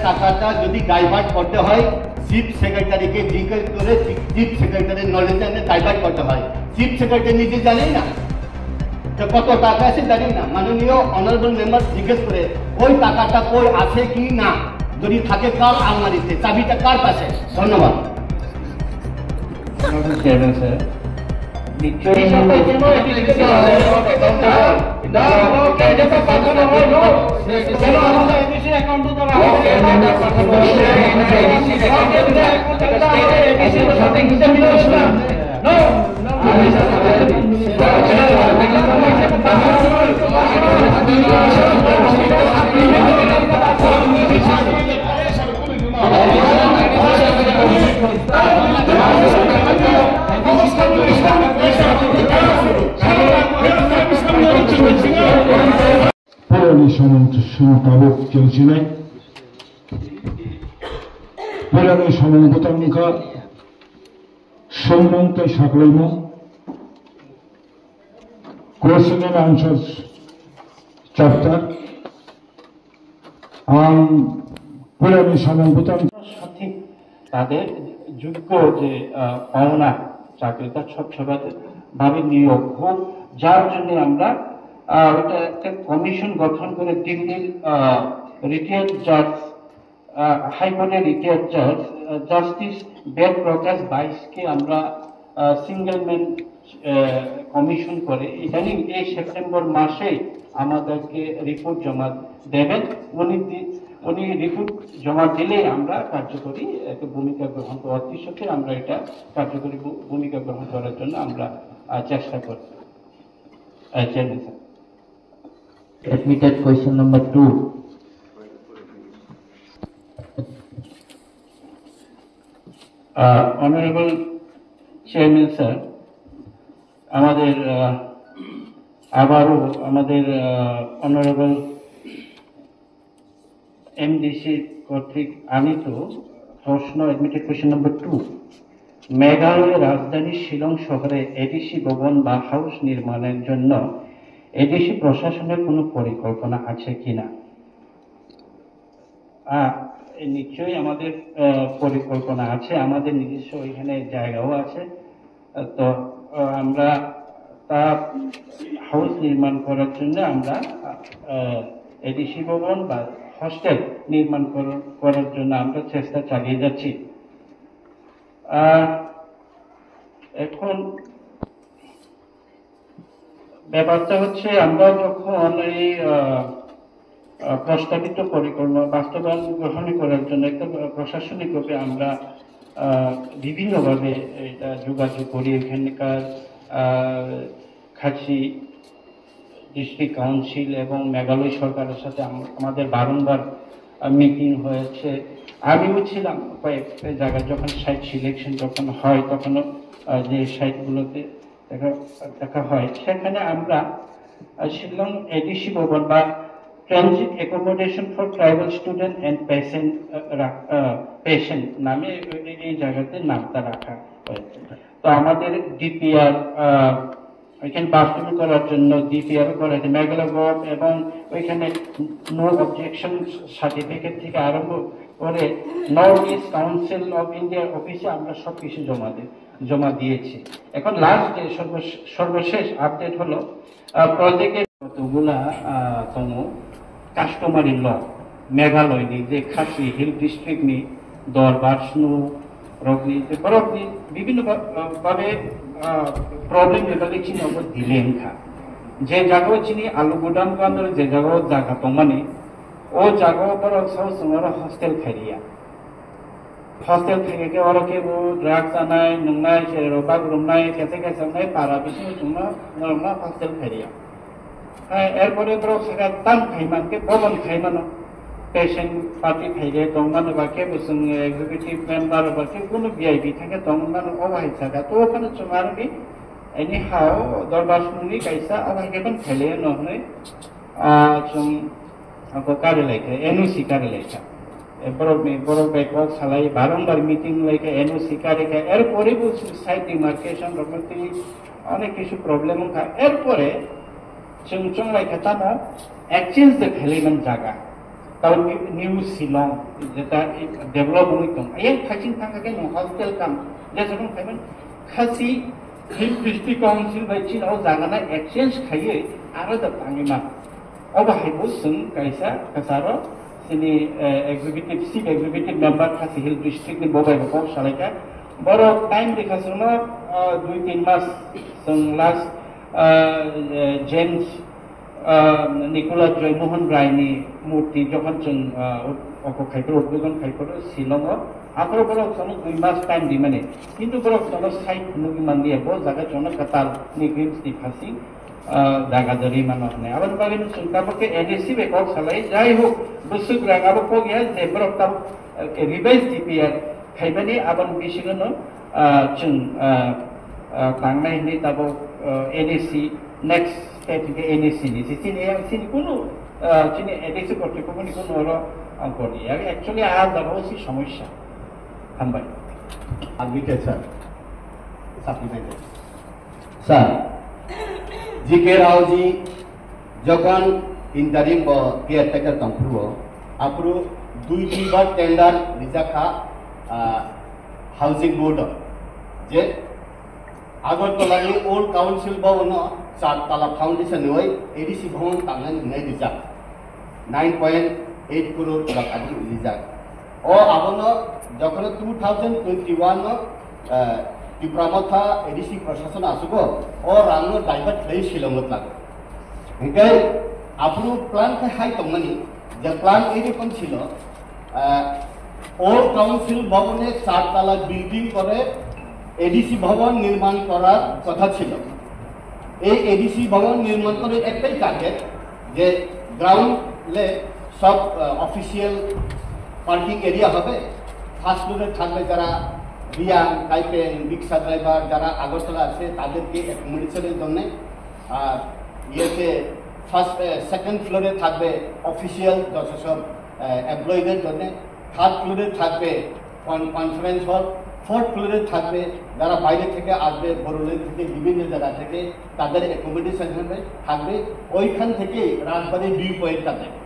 টাকাটা যদি ডাইভার্ট করতে হয় চিফ সেক্রেটারিকে জিজ্ঞেস করে চিফ সেক্রেটারির নলেজে ডাইভার্ট করতে হয়। চিফ সেক্রেটারি নিজে জানেই না কত টাকা আছে, জানি না। মাননীয় অনারেবল মেম্বার জিজ্ঞেস করে ওই টাকাটা কই আছে কি না, যদি থাকে কার আলমারিতে, চাবিটা কার কাছে। ধন্যবাদ। সমতাবক চলছিলেন পরিণামী সমবতান্নিকা সম্মন্ত সাকলৈম কোর্সিনের আনসার চ্যাপ্টার পরিণামী সমবতান সঠিক তাদের যোগ্য যে পাওনা চাকরিটা স্বচ্ছভাবে নিয়োগ হোক, যার জন্য আমরা ওটা একটা কমিশন গঠন করে দিল্লির রিটায়ার্ড জাজ, হাইকোর্টের রিটায়ার্ড জাজ জাস্টিস বেদ প্রকাশ বাইশকে আমরা সিঙ্গেল ম্যান কমিশন করে ইদানিং এই সেপ্টেম্বর মাসে আমাদেরকে রিপোর্ট জমা দেবেন। উনি রিপোর্ট জমা দিলে আমরা কার্যকরী একটা ভূমিকা গ্রহণ করব, অতি সত্ত্বে আমরা এটা কার্যকরী ভূমিকা গ্রহণ করার জন্য আমরা চেষ্টা করব। Chairman sir, admitted question number 2. Honourable chairman sir, আমাদের আবারও আমাদের অনারেবল এমডিসি কর্তৃক আনিত প্রশ্ন এডমিটেড কোয়েশ্চেন নাম্বার 2। মেঘালয়ের রাজধানী শিলং শহরে এডিসি ভবন বা হাউস নির্মাণের জন্য এডিসি প্রশাসনের কোনো পরিকল্পনা আছে কিনা? নিশ্চয়ই আমাদের পরিকল্পনা আছে, আমাদের নিজস্ব ওইখানে জায়গাও আছে। তো আমরা তা হাউস নির্মাণ করার জন্য আমরা এডিসি ভবন বা হস্টেল নির্মাণ করার জন্য আমরা চেষ্টা চালিয়ে যাচ্ছি। এখন ব্যাপারটা হচ্ছে, আমরা যখন এই প্রস্তাবিত পরিকল্পনা বাস্তবায়ন গ্রহণ করার জন্য একটা প্রশাসনিকভাবে আমরা বিভিন্নভাবে এটা যোগাযোগ করি। এখানকার খাসি ডিস্ট্রিক্ট কাউন্সিল এবং মেঘালয় সরকারের সাথে আমাদের বারংবার মিটিং হয়েছে। আমিও ছিলাম কয়েকটা জায়গায়, যখন সাইট সিলেকশন যখন হয় তখনও যে সাইটগুলোতে দেখা হয়, সেখানে আমরা শিলং এডিসি ভবন বা transit accommodation for tribal student and patient নামে এই জায়গাতে নামটা রাখা হয়েছে। তো আমাদের ডিপিআর ওইখানে বাস্তবায়ন করার জন্য ডিপিআর করা হয়েছে মেঘালয় বোর্ড, এবং ওইখানে নো অবজেকশন সার্টিফিকেট থেকে আরম্ভ করে নর্থ ইস্ট কাউন্সিল অফ ইন্ডিয়ার অফিসে আমরা সব কিছু জমা দিয়েছি। এখন লাস্ট যে সর্বশেষ আপডেট হলো প্রজেক্টের কতগুলা কাস্টমারি ল মেঘালয় নি যে খাসি হিল ডিস্ট্রিক্ট নি দরবার স্নো রগনি বিভিন্ন ভাবে প্রবলেম যেগুলি চিনি দিলেন খা যে জায়গাও চিনি আলু গুদাম কান্দর যে জায়গাও জায়গা তো মানে ও জায়গা পর সঙ্গে হস্টেল খাইয়া हॉस्टल থেকে ওরা কে ড্রাগস আনাই নংনাই সেরো বাগ রুমনাই কেসে কেসে নাই পারা বিষ্ণু চুমা নরমা হস্টেল খাইয়া এরপরে ব্রো সেটা তাম খাইমানকে ভবন খাইমানো পেশেন্ট পার্টি খাইলে দংমান বাকে বুসুং এক্সিকিউটিভ মেম্বার বাকে কোনো ভিআইপি থাকে দংমান অবাই থাকা তো ওখানে চুমারবি এনি হাও দরবার শুনি কাইসা অবাইকে কোন খাইলে নহনে চুম আको কারে লাইকে এনওসি কারে লাইকা বড় ব্যাকওয়ার্ড চালাই বারংবার মিটিং লাইকে এনওসি কারে এরপরে সাইট ডিমার্কেশন রকমটি অনেক কিছু প্রবলেম হয় এরপরে চুমচং লাইকে তামো এক্সচেঞ্জ দে ফেলিমেন্ট জায়গা তাও নিউ শিলং যেটা ডেভেলপ হইতং এই খাইছিন থাকাকে হস্টেল কাম যেরকম খাইবেন খাসি হিল ডিস্ট্রিক্ট काउंसिल बाय चिनाव जागाना एक्सचेंज खायो आरो दा पांगिमा अब हाइबो जों कायसा कासारो सिनि एग्जीक्यूटिव चिफ एग्जीक्यूटिव मेंबर खासि हिल डिस्ट्रिक्ट नि बबाय बको सालायका बरो टाइम देखासनो 2-3 मास जों लास्ट जेम्स निकोला जयमोहन रायनि मूर्ति जखन जों अको खाइफोर उद्घाटन खाइफोर शिलंआव आखर बरक जों 2 मास टाइम दि माने किन्तु बरक जों साइड नुगि मानदिया बो जागा जों कताल नि ग्रीम्स नि फासि जागा जरि मानो ने आबाद बागै जों ताबके एडीसी बेकअप सालाय जाय हो बुसुक रागाबो को गया जे बरक ता रिवाइज डीपीआर खाइबानि आबाद बिसिगनो जों थांनाय नि ताबो एडीसी नेक्स्ट स्टेट के एनएससी नि सिनि कोनो चिनि एडीसी কর্তৃপক্ষनि কোনো হলো অঙ্কনি আর एक्चुअली আর দাবসি সমস্যা হামবাই admitted sir supplemented sir জিকে রাওজি যখন ইন্টারিম বা কেয়ারটেকার তংফুরো আপরু 2 বার টেন্ডার রিজাখা হাউজিং বোর্ড যে আগরতলানি ওল্ড কাউন্সিল ভবন চারতলা ফাউন্ডেশন ওই এডিসি ভবন তাংনানি নাই রিজাক 9.8 crore টাকা রিজাক ও আবন যখন 2021 ত্রিপুরামথা এডিসি প্রশাসন আসুগো ও রাঙ্গ ডাইভার্ট লই শিলংত লাগে এটাই আপনি প্ল্যান হাই তংমানি যে প্ল্যান এইরকম ছিল ওল্ড কাউন্সিল ভবনে চারতলা বিল্ডিং করে এডিসি ভবন নির্মাণ করার কথা ছিল এই এডিসি ভবন নির্মাণ করে একটাই টার্গেট যে গ্রাউন্ডে সব অফিসিয়াল পার্কিং এরিয়া হবে ফার্স্ট ফ্লোরে থাকবে যারা রিয়াং টাইপেন রিক্সা ড্রাইভার যারা আগরতলা আছে তাদেরকে অ্যাকোমোডেশনের জন্য আর ইয়েতে ফার্স্ট সেকেন্ড ফ্লোরে থাকবে অফিসিয়াল যত সব এমপ্লয়ীদের জন্য থার্ড ফ্লোরে থাকবে কনফারেন্স হল ফোর্থ ফ্লোরে থাকবে যারা বাইরে থেকে আসবে বরুলের থেকে বিভিন্ন জায়গা থেকে তাদের অ্যাকোমোডেশন থাকবে ওইখান থেকে রাজবাড়ি ভিউ পয়েন্টটা দেবে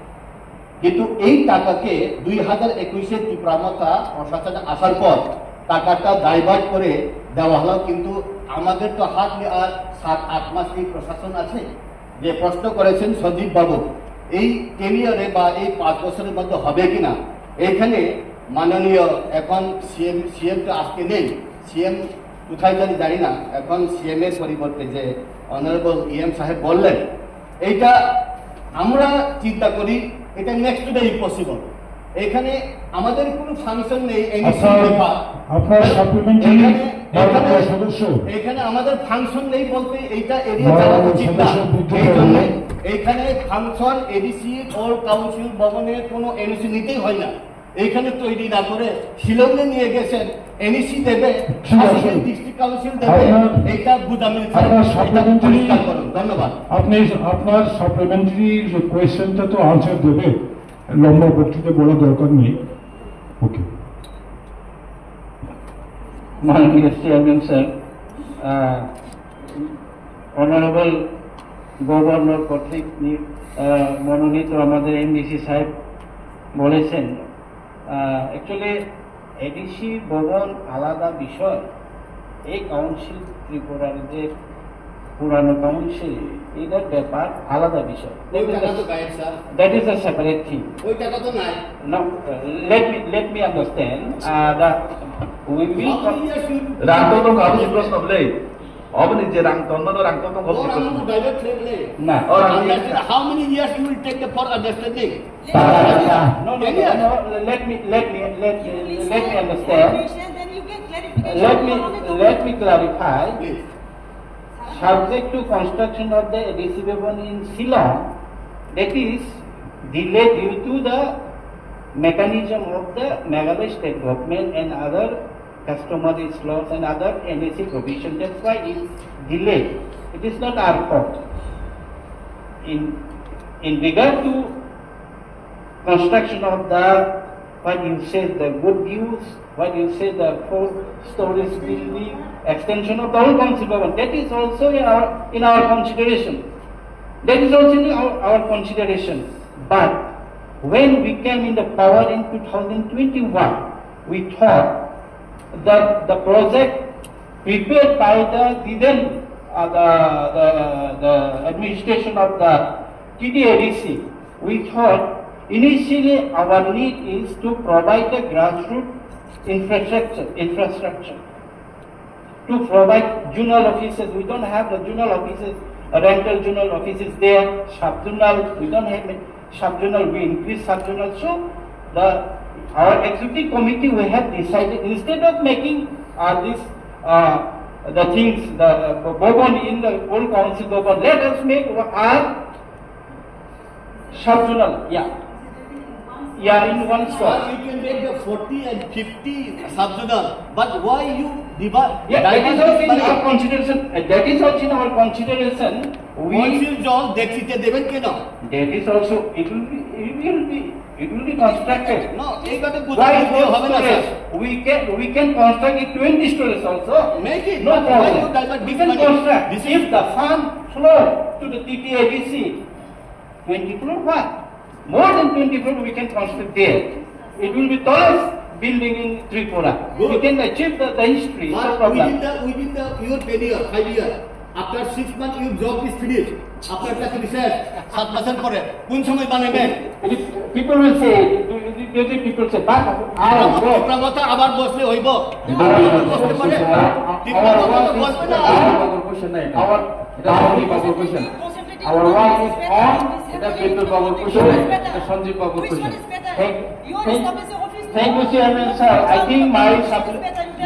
কিন্তু এই টাকাকে 2021-এ ত্রিপুরামথা প্রশাসনে আসার পর টাকাটা ডাইভার্ট করে দেওয়া হলো কিন্তু আমাদের তো হাত আর 7-8 মাস এই প্রশাসন আছে যে প্রশ্ন করেছেন সজীব বাবু এই টেনিয়রে বা এই 5 বছরের মধ্যে হবে কিনা এখানে মাননীয় এখন সিএম তো আজকে নেই সিএম কোথায় জানি না এখন সিএম এর পরিবর্তে যে অনারেবল ইএম সাহেব বললেন এইটা আমরা চিন্তা করি এটা নেক্সট ডে ইম্পসিবল এখানে আমাদের কোনো ফাংশন নেই আপনার সাপ্লিমেন্টারি সদস্য এখানে আমাদের ফাংশন নেই বলতে এইটা এরিয়া যাওয়া উচিত না এই জন্য এখানে ফাংশন এডিসি ওর কাউন্সিল ভবনের কোনো এনওসি নিতেই হয় না এইখানে তৈরি না করে শিলংয়ে নিয়ে গেছেন এনইসি দেবে ডিস্ট্রিক্ট কাউন্সিল দেবে এইটা গুদামে পরিষ্কার করুন ধন্যবাদ আপনি আপনার সাপ্লিমেন্টারি কোয়েশ্চেনটা তো আনসার দেবে লম্বা বক্তৃতা বলা দরকার নেই ওকে মাননীয় চেয়ারম্যান স্যার অনারেবল গভর্নর কর্তৃক মনোনীত আমাদের এমডিসি সাহেব বলেছেন অ্যাকচুয়ালি এডিসি ভবন আলাদা বিষয় এই কাউন্সিল ত্রিপুরার যে পুরানো কাউন্সিল এটার ব্যাপার আলাদা বিষয় that is a separate thing Now let me understand that we will রাংতন কাবুজি প্রশ্ন বলে অবনি যে রাংতন কাবুজি প্রশ্ন না how many years you will take for understanding no let me understand let me clarify subject to construction of the ADC Bhavan in Shillong that is delayed due to the mechanism of the Meghalaya state government and other customary laws and other NAC provision. That's why it's delayed. It is not our fault. In regard to construction of the what you say the good views, what you say the 4 stories building, extension of the whole council Bhavan, that is also in our consideration. That is also in our consideration. But when we came in the power in 2021, we thought that the project prepared by the then the administration of the TDADC, we thought initially our need is to provide the grassroots infrastructure, to provide journal offices. We don't have the journal offices, rental journal offices there, sub-journal, we don't have sub-journal, we increase sub-journal. So our executive committee, we have decided, instead of making the things, the Bobon in the old council Bobon, let us make our sub-journal, in one spot. You can make the 40 and 50 sub-journal, but why you divide? That is also in our consideration. That is also in our consideration. Council জল দেখতে দেবেন কেন? That is also it will be constructed. No, এই কথা Why বুঝতে হবে না sir. we can construct it 20 stories also. Make it. No Why problem. you divert We this can money? construct. This If the fund flow to the TTADC, 20 floor, what? More than 20 floor we can construct there. It will be tallest building in Tripura. Good. We can achieve the history. No But problem. within your tenure, 5 years, after 6 months your job is finished. After that research, 7 বছর পরে কোন সময় বানাবেন? People will say, people say, but I work. প্রবতা আবার বসলে হইব। বসতে পারে? বসবে না। Our work is on. এটা বিপুল বাবুর question, এটা সঞ্জীব বাবুর question. Thank you, Chairman sir. I think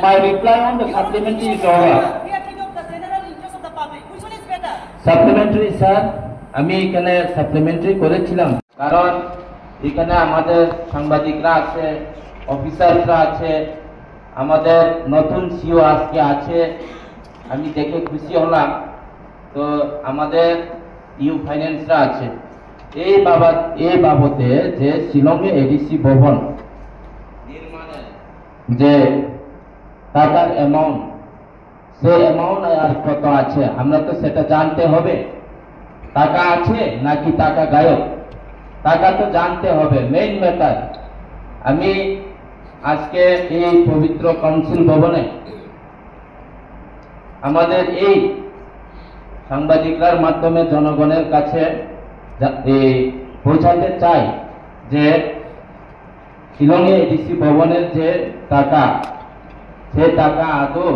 my reply on the supplementary is over. Supplementary sir, আমি এখানে সাপ্লিমেন্টারি করেছিলাম কারণ এখানে আমাদের সাংবাদিকরা আছে, অফিসাররা আছে, আমাদের নতুন সিও আজকে আছে, আমি দেখে খুশি হলাম। তো আমাদের ইউ ফাইন্যান্সরা আছে। এই বাবদে যে শিলংয়ে এডিসি ভবন নির্মাণের যে টাকার অ্যামাউন্ট, সেই অ্যামাউন্ট আর কত আছে আমরা তো সেটা জানতে হবে। টাকা আছে নাকি টাকা গায়ব, টাকা তো জানতে হবে, মেইন ম্যাটার। আমি আজকে এই পবিত্র কাউন্সিল ভবনে আমাদের এই সাংবাদিকরার মাধ্যমে জনগণের কাছে পৌঁছাতে চাই যে শিলংয়ে এডিসি ভবনের যে টাকা, সে টাকা আদৌ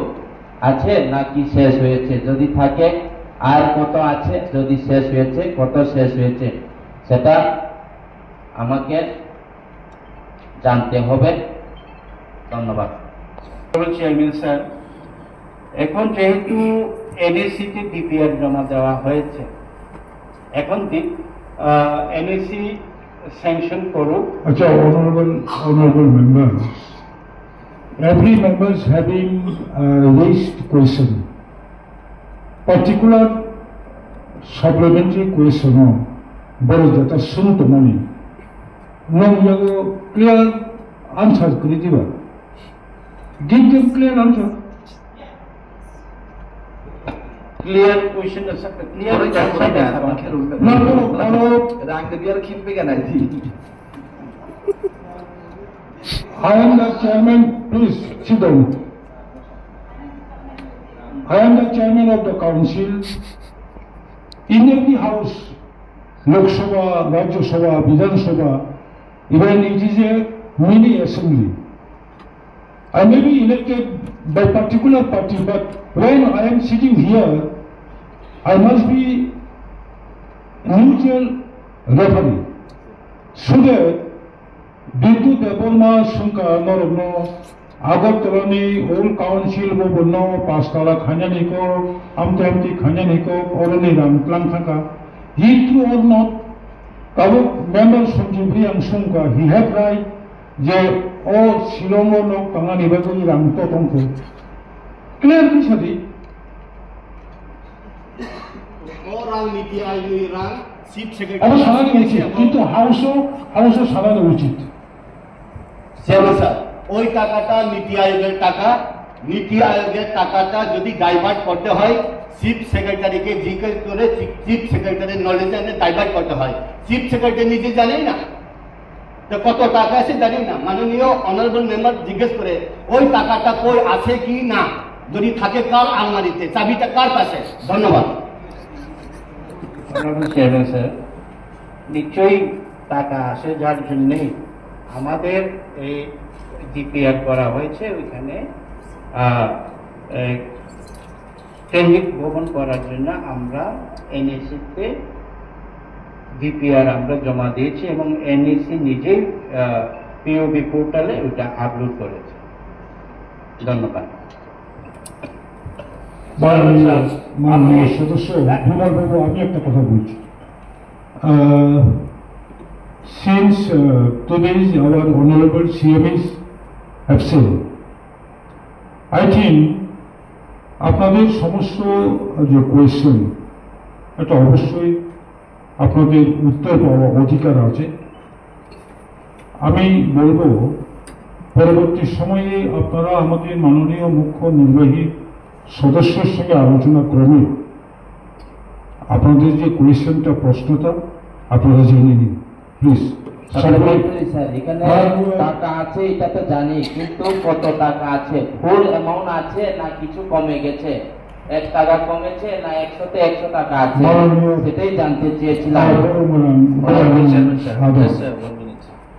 আছে নাকি শেষ হয়েছে, যদি থাকে আর কত আছে, যদি শেষ হয়েছে কত শেষ হয়েছে, সেটা আমাকে জানতে হবে। ধন্যবাদ। চেয়ারম্যান স্যার, এখন যেহেতু এনএসিতে ডিপিআর জমা দেওয়া হয়েছে, এখন এনএসি স্যাংশন করুক। আচ্ছা, honorable members, every members having raised question, particular supplementary question on both data soon to money. No, you clear answer, Kritiba. Give them clear answer. Clear question, clear I am the chairman, please sit down. I am the chairman of the council. In every house, Lok Sabha, Rajya Sabha, Vidhan Sabha, even it is a mini assembly. I may be elected by particular party, but when I am sitting here, I must be neutral referee, so that বিদ্যুৎ দেবর্মা সংখ্যা নরগ্ন আগরতলানি old council ববন্ন পাঁচতলা খাঞ্জানিকো আমতে খাঞ্জানিকো অরনি রামক্লাং থাকা হি true or not কাবো member সঞ্জীবী আং সংখ্যা he have right যে ও Shillong knock তাঙানি বাগনি রামতো তংকো clear কি সাদি orang নীতি আয়োগ রাং চিফ আমার সেক্রেটারি সারানি উচিত, কিন্তু হাউসও সারানো উচিত। স্যার, ওই টাকাটা নীতি আয়োগের টাকা, নীতি আয়োগের টাকাটা যদি ডাইভার্ট করতে হয় চিফ সেক্রেটারিকে জিজ্ঞেস করে চিফ সেক্রেটারির নলেজে ডাইভার্ট করতে হয়। চিফ সেক্রেটারি নিজে জানেই না, তো কত টাকা আছে জানি না, মাননীয় অনারেবল মেম্বার জিজ্ঞেস করে ওই টাকাটা কই আছে কি না, যদি থাকে কার আলমারিতে, চাবিটা কার কাছে। ধন্যবাদ। স্যার, নিশ্চয়ই টাকা আসে, যার জন্যে আমাদের এই ডিপিআর করা হয়েছে। ওইখানে কেন্দ্রিক ভবন করার জন্য আমরা এনএসিতে ডিপিআর আমরা জমা দিয়েছি এবং এনএসি নিজেই পিওবি পোর্টালে ওইটা আপলোড করেছে। ধন্যবাদ। মাননীয় সদস্য বিমল বাবু, আমি একটা কথা বলছি। Since today our honorable CM is absent, I think আপনাদের সমস্ত যে কোয়েশ্চেন এটা অবশ্যই আপনাদের উত্তর পাওয়ার অধিকার আছে। আমি বলবো পরবর্তী সময়ে আপনারা আমাদের মাননীয় মুখ্য নির্বাহী সদস্যের সঙ্গে আলোচনা ক্রমে আপনাদের যে কোয়েশ্চেনটা প্রশ্নটা আপনারা জেনে নিন প্লিজ। স্যার, এখানে টাকা আছে এটা তো জানি, কিন্তু কত টাকা আছে, ফুল অ্যামাউন্ট আছে না কিছু কমে গেছে, 1 টাকা কমেছে না 100-তে 100 টাকা আছে, সেটাই জানতে চেয়েছিলাম।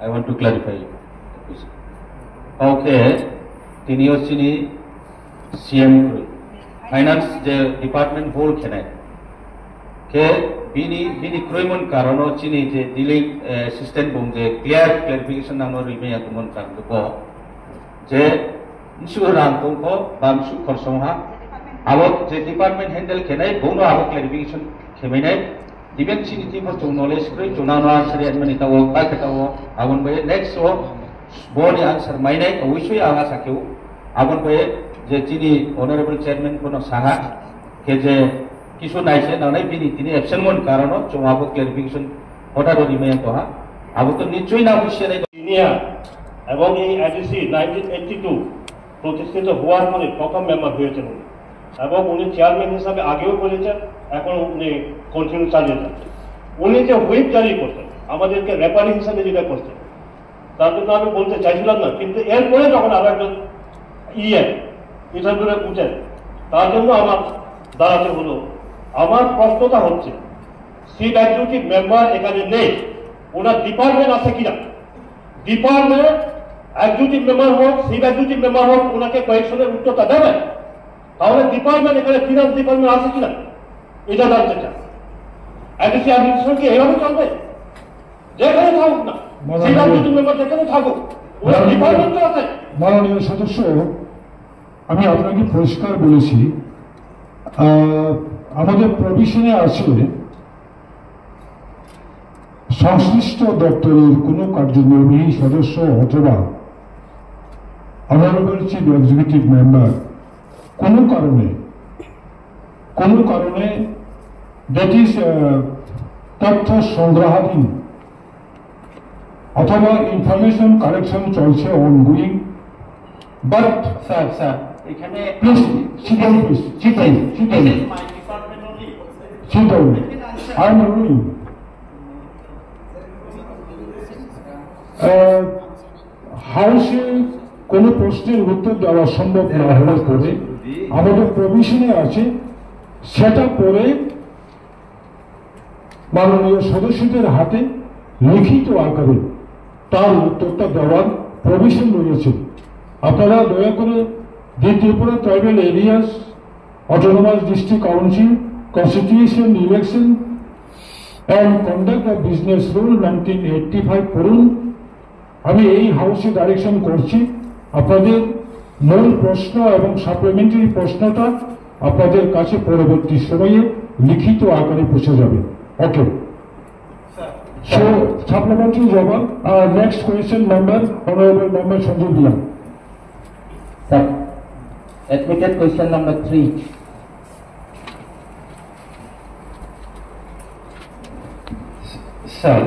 I want to clarify. Okay, তিনি হচ্ছেন সিএম ফাইন্যান্স যে ডিপার্টমেন্ট বোর্ড খেনে কে বিনি ক্রয়মন কারণ হচ্ছেন যে দিলে অ্যাসিস্ট্যান্ট বুং যে ক্লিয়ারিফিকেশন নামে রিমে আতমন কারণ যে ইস্যু রাং তংকো বামসু খরসংহা আবক যে ডিপার্টমেন্ট হ্যান্ডেল খেনাই বৌনো আবক ক্লিয়ারিফিকেশন খেমাইনাই দিবেন চিনিতি ফর নলেজ ক্রয় চুনানো আনসার এডমিন তাও পাইতাও আবন বাই নেক্সট ও বনি আনসার মাইনাই অবশ্যই আগা সাকেও আবন বাই যে চিনি অনারেবল চেয়ারম্যান কোনো সাহা কে যে কিছু নাইছে নানাই বিনি তিনি অ্যাবসেন্ট কারণ চমাবো ক্লিয়ারিফিকেশন অর্ডার রিমে তোহা আবো তো নিশ্চয়ই না বুঝিয়ে নাই ইন্ডিয়া এবং এই এডিসি 1982 প্রতিষ্ঠিত হওয়ার পরে প্রথম মেম্বার হয়েছেন উনি, এবং উনি চেয়ারম্যান হিসাবে আগেও করেছেন, এখন উনি কন্টিনিউ চালিয়ে যাচ্ছেন। উনি যে হুইপ জারি করতেন আমাদেরকে রেফারি হিসাবে যেটা করতেন, তার জন্য আমি বলতে চাইছিলাম না, কিন্তু এরপরে যখন আরো একজন ইন্টারভিউরে উঠেন, তার জন্য আমার দাঁড়াতে হলো। আমার প্রশ্নটা হচ্ছে চিফ এক্সিকিউটিভ মেম্বার এখানে নেই, ওনার ডিপার্টমেন্ট আছে কিনা, ডিপার্টমেন্ট এক্সিকিউটিভ মেম্বার হোক চিফ এক্সিকিউটিভ মেম্বার হোক ওনাকে কোয়েকশনের উত্তরটা দেবেন, তাহলে ডিপার্টমেন্ট এখানে ফিনান্স ডিপার্টমেন্ট আছে কিনা এটা জানতে চান। এডিসি অ্যাডমিনিস্ট্রেশন কি এইভাবে চলবে? যেখানে থাকুক না চিফ এক্সিকিউটিভ মেম্বার যেখানে থাকুক ওনার ডিপার্টমেন্ট তো আছে। মাননীয় সদস্য, আমি আপনাকে পরিষ্কার বলেছি আমাদের প্রভিশনে আছে সংশ্লিষ্ট দপ্তরের কোনো কার্যনির্বাহী সদস্য অথবা অনারেবল চিফ এক্সিকিউটিভ মেম্বার কোনো কারণে দ্যাট ইজ তথ্য সংগ্রহাধীন অথবা ইনফরমেশন কালেকশন চলছে অনগোয়িং, বাট স্যার এখানে please sit down, please. Sit down. I'm ruling. হাউসে কোনো প্রশ্নের উত্তর দেওয়া সম্ভব না হওয়ার পরে আমাদের প্রভিশনে আছে সেটা পরে মাননীয় সদস্যদের হাতে লিখিত আকারে তার উত্তরটা দেওয়ার প্রভিশন রয়েছে। আপনারা দয়া করে the Tripura Tribal Areas Autonomous District Council Constitution Election and Conduct of Business Rule 1985 পড়ুন। আমি এই হাউসে ডাইরেকশন করছি আপনাদের মূল প্রশ্ন এবং সাপ্লিমেন্টারি প্রশ্নটা আপনাদের কাছে পরবর্তী সময়ে লিখিত আকারে পৌঁছে যাবে। ওকে, সো সাপ্লিমেন্টারি জবাব। Next question number honourable member Sanjay দিলাম। Sir, admitted question number 3. Sir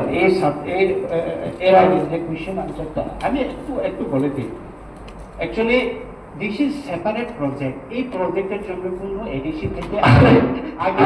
এর আগে যে কোয়েশ্চেন আনসারটা আমি একটু বলে দিই। Actually this is separate project. এই প্রজেক্টের জন্য কোনো এডিসি থেকে আগে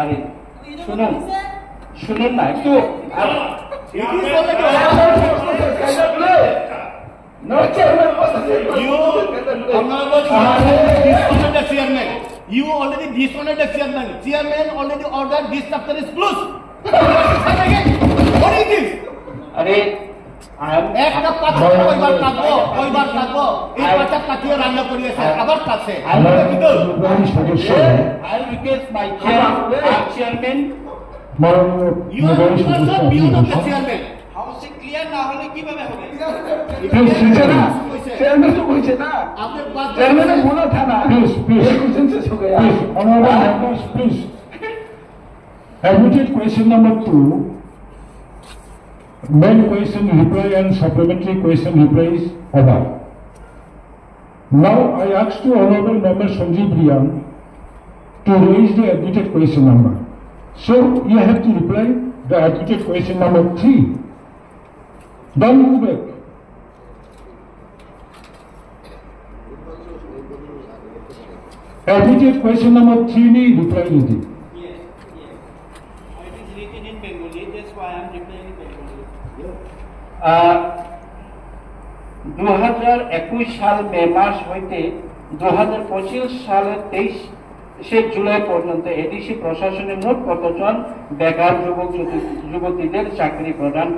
আরে শুনুন শুনুন না একটু You already dishonored the chairman. Chairman already ordered this chapter is closed. What is this? আরে একটা পাত্র কয়বার কাটবো এই পাতা কাটিয়ে রান্না করিয়েছে আবার কাছে সদস্য I request my chairman মাননীয় You are নির্বাহী সদস্য also আপনি beyond the বসুন। chairman. হাউসে ক্লিয়ার না হলে কিভাবে হবে? Please, please, চেয়ারম্যান তো বলছে না আপনার বাদ চেয়ারম্যানের ভুল था ना please, please, क्वेश्चन से हो गया please, honorable members, please. Admitted question number 2. Main question reply and supplementary question reply is over. Now I ask to honorable member Sanjeev Riyan to raise the admitted question number. So you have to reply the admitted question number 3. Don't move back. Admitted question number 3 ni reply didi. Yes. It is written in Bengali, that's why I am replying in Bengali. 2021 সাল মে মাস হইতে 2025 সালের 23 জুলাই পর্যন্ত ADC প্রশাসনের মোট কতজন বেকার যুবতীদের চাকরি প্রদান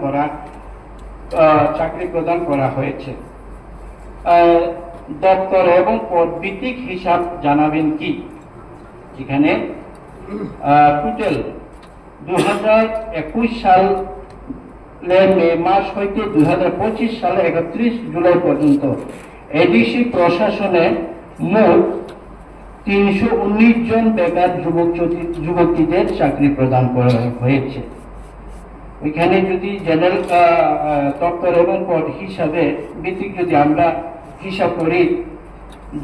করা হয়েছে? দপ্তর এবং পদভিত্তিক হিসাব জানাবেন কি? এখানে টোটাল 2021 সালের মে মাস হইতে 2025 সালের 31 জুলাই পর্যন্ত এডিসি প্রশাসনে মোট 319 জন বেকার যুবতীদের চাকরি প্রদান করা হয়েছে। ওইখানে যদি জেনারেল দপ্তর এবং পদ হিসাবে ভিত্তিক যদি আমরা হিসাব করি,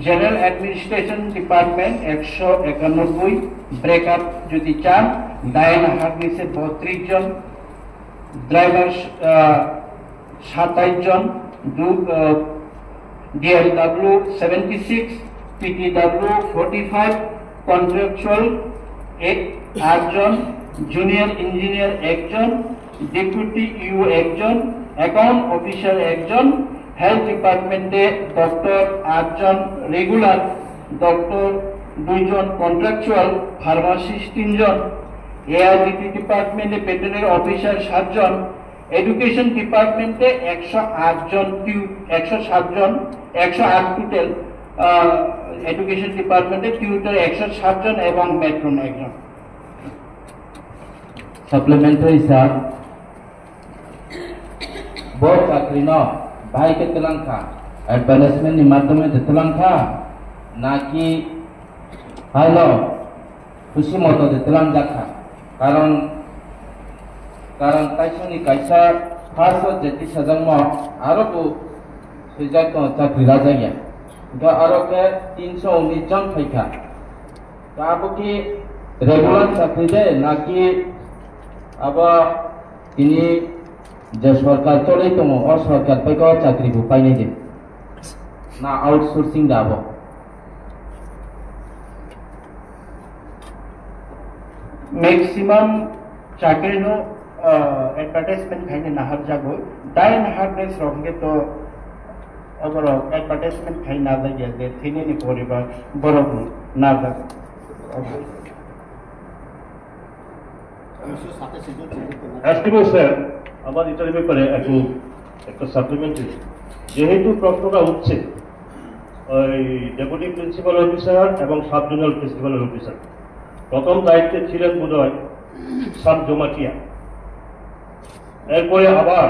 জেনারেল অ্যাডমিনিস্ট্রেশন ডিপার্টমেন্ট 191, ব্রেকআপ যদি চান ডাইন হার্নিসে 32 জন, ড্রাইভার 27 জন, ডিএলডব্লিউ 76, পিটিডব্লিউ 45, কন্ট্রাকচুয়াল 8 জন, জুনিয়র ইঞ্জিনিয়ার 1 জন, ডেপুটি ইউ 1 জন, অ্যাকাউন্ট অফিসার 1 জন, হেলথ ডিপার্টমেন্টে ডক্টর 8 জন, রেগুলার ডক্টর 2 জন, কন্ট্রাকচুয়াল ফার্মাসিস্ট 3 জন, এআরডিটি ডিপার্টমেন্টে ভেটেরিনারি অফিসার 7 জন, এডুকেশন ডিপার্টমেন্টে 108 জন, 107 জন, 108 টোটাল এডুকেশন ডিপার্টমেন্টে টিউটর 107 জন এবং মেট্রন 1 জন। supplementary sir board চাকরি ন ভাই কে তেলাঙ্কা অ্যাডভার্টাইজমেন্ট এর মাধ্যমে তেলাঙ্কা নাকি হ্যালো খুশি মতো তেলাঙ্কা কারণ কাইসনি কাইসা ফার্স্ট যেটি সাজাম আরো কো সুজাত চাকরি রাজাইয়া তো আরো কে 319 জন ফাইকা তো আপু কি রেগুলার চাকরি দেয় নাকি আবার তিনি যে সরকার চলেই তো অসরকার পাইকা চাকরি পাইনি যে না আউটসোর্সিং যাব ম্যাক্সিমাম চাকরি নো এডভার্টাইজমেন্ট খাইনে নাহার যাবো ডাইন হার্ডনেস রঙে তো अगर एडवर्टाइजमेंट खाई ना जाए जे थिने नि परिवार बड़ ना जाए এসটিভো স্যার আমার এটার ব্যাপারে একটা সাপ্লিমেন্টারি যেহেতু প্রশ্নটা উঠছে ওই ডেপুটি প্রিন্সিপাল অফিসার এবং সাব জোনাল প্রিন্সিপাল অফিসার প্রথম দায়িত্বে ছিলেন বোধহয় সাব জমাটিয়া, এরপরে আবার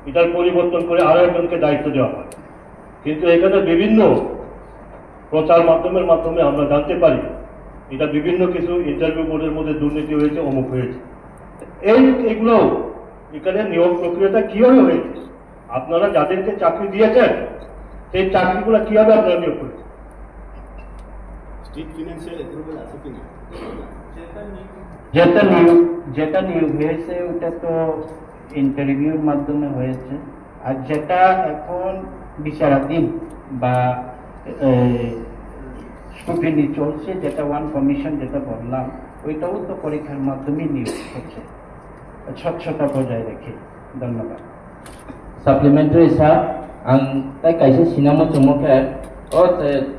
এটার পরিবর্তন করে আরো একজনকে দায়িত্ব দেওয়া হয়। কিন্তু এখানে বিভিন্ন প্রচার মাধ্যমের মাধ্যমে আমরা জানতে পারি এটা বিভিন্ন কিছু ইন্টারভিউ বোর্ডের মধ্যে দুর্নীতি হয়েছে, অমুক হয়েছে। এইগুলো এখানে নিয়োগ প্রক্রিয়াটা কিভাবে হয়েছে, আপনারা যাদেরকে চাকরি দিয়েছেন সেই চাকরিগুলো কিভাবে আপনারা নিয়োগ করেছেন? স্টেট ফিনান্সিয়াল অ্যাপ্রুভাল আছে কিনা? যেটা নিয়োগ হয়েছে ওটা তো ইন্টারভিউর মাধ্যমে হয়েছে, আর যেটা এখন বিচারাধীন বা স্ক্রুটিনি চলছে, যেটা ওয়ান কমিশন যেটা বললাম, ওইটাও তো পরীক্ষার মাধ্যমে নিয়োগ হচ্ছে, স্বচ্ছতা বজায় রেখে। ধন্যবাদ। Supplementary sir, ang tay kaisa sinamo chumuke o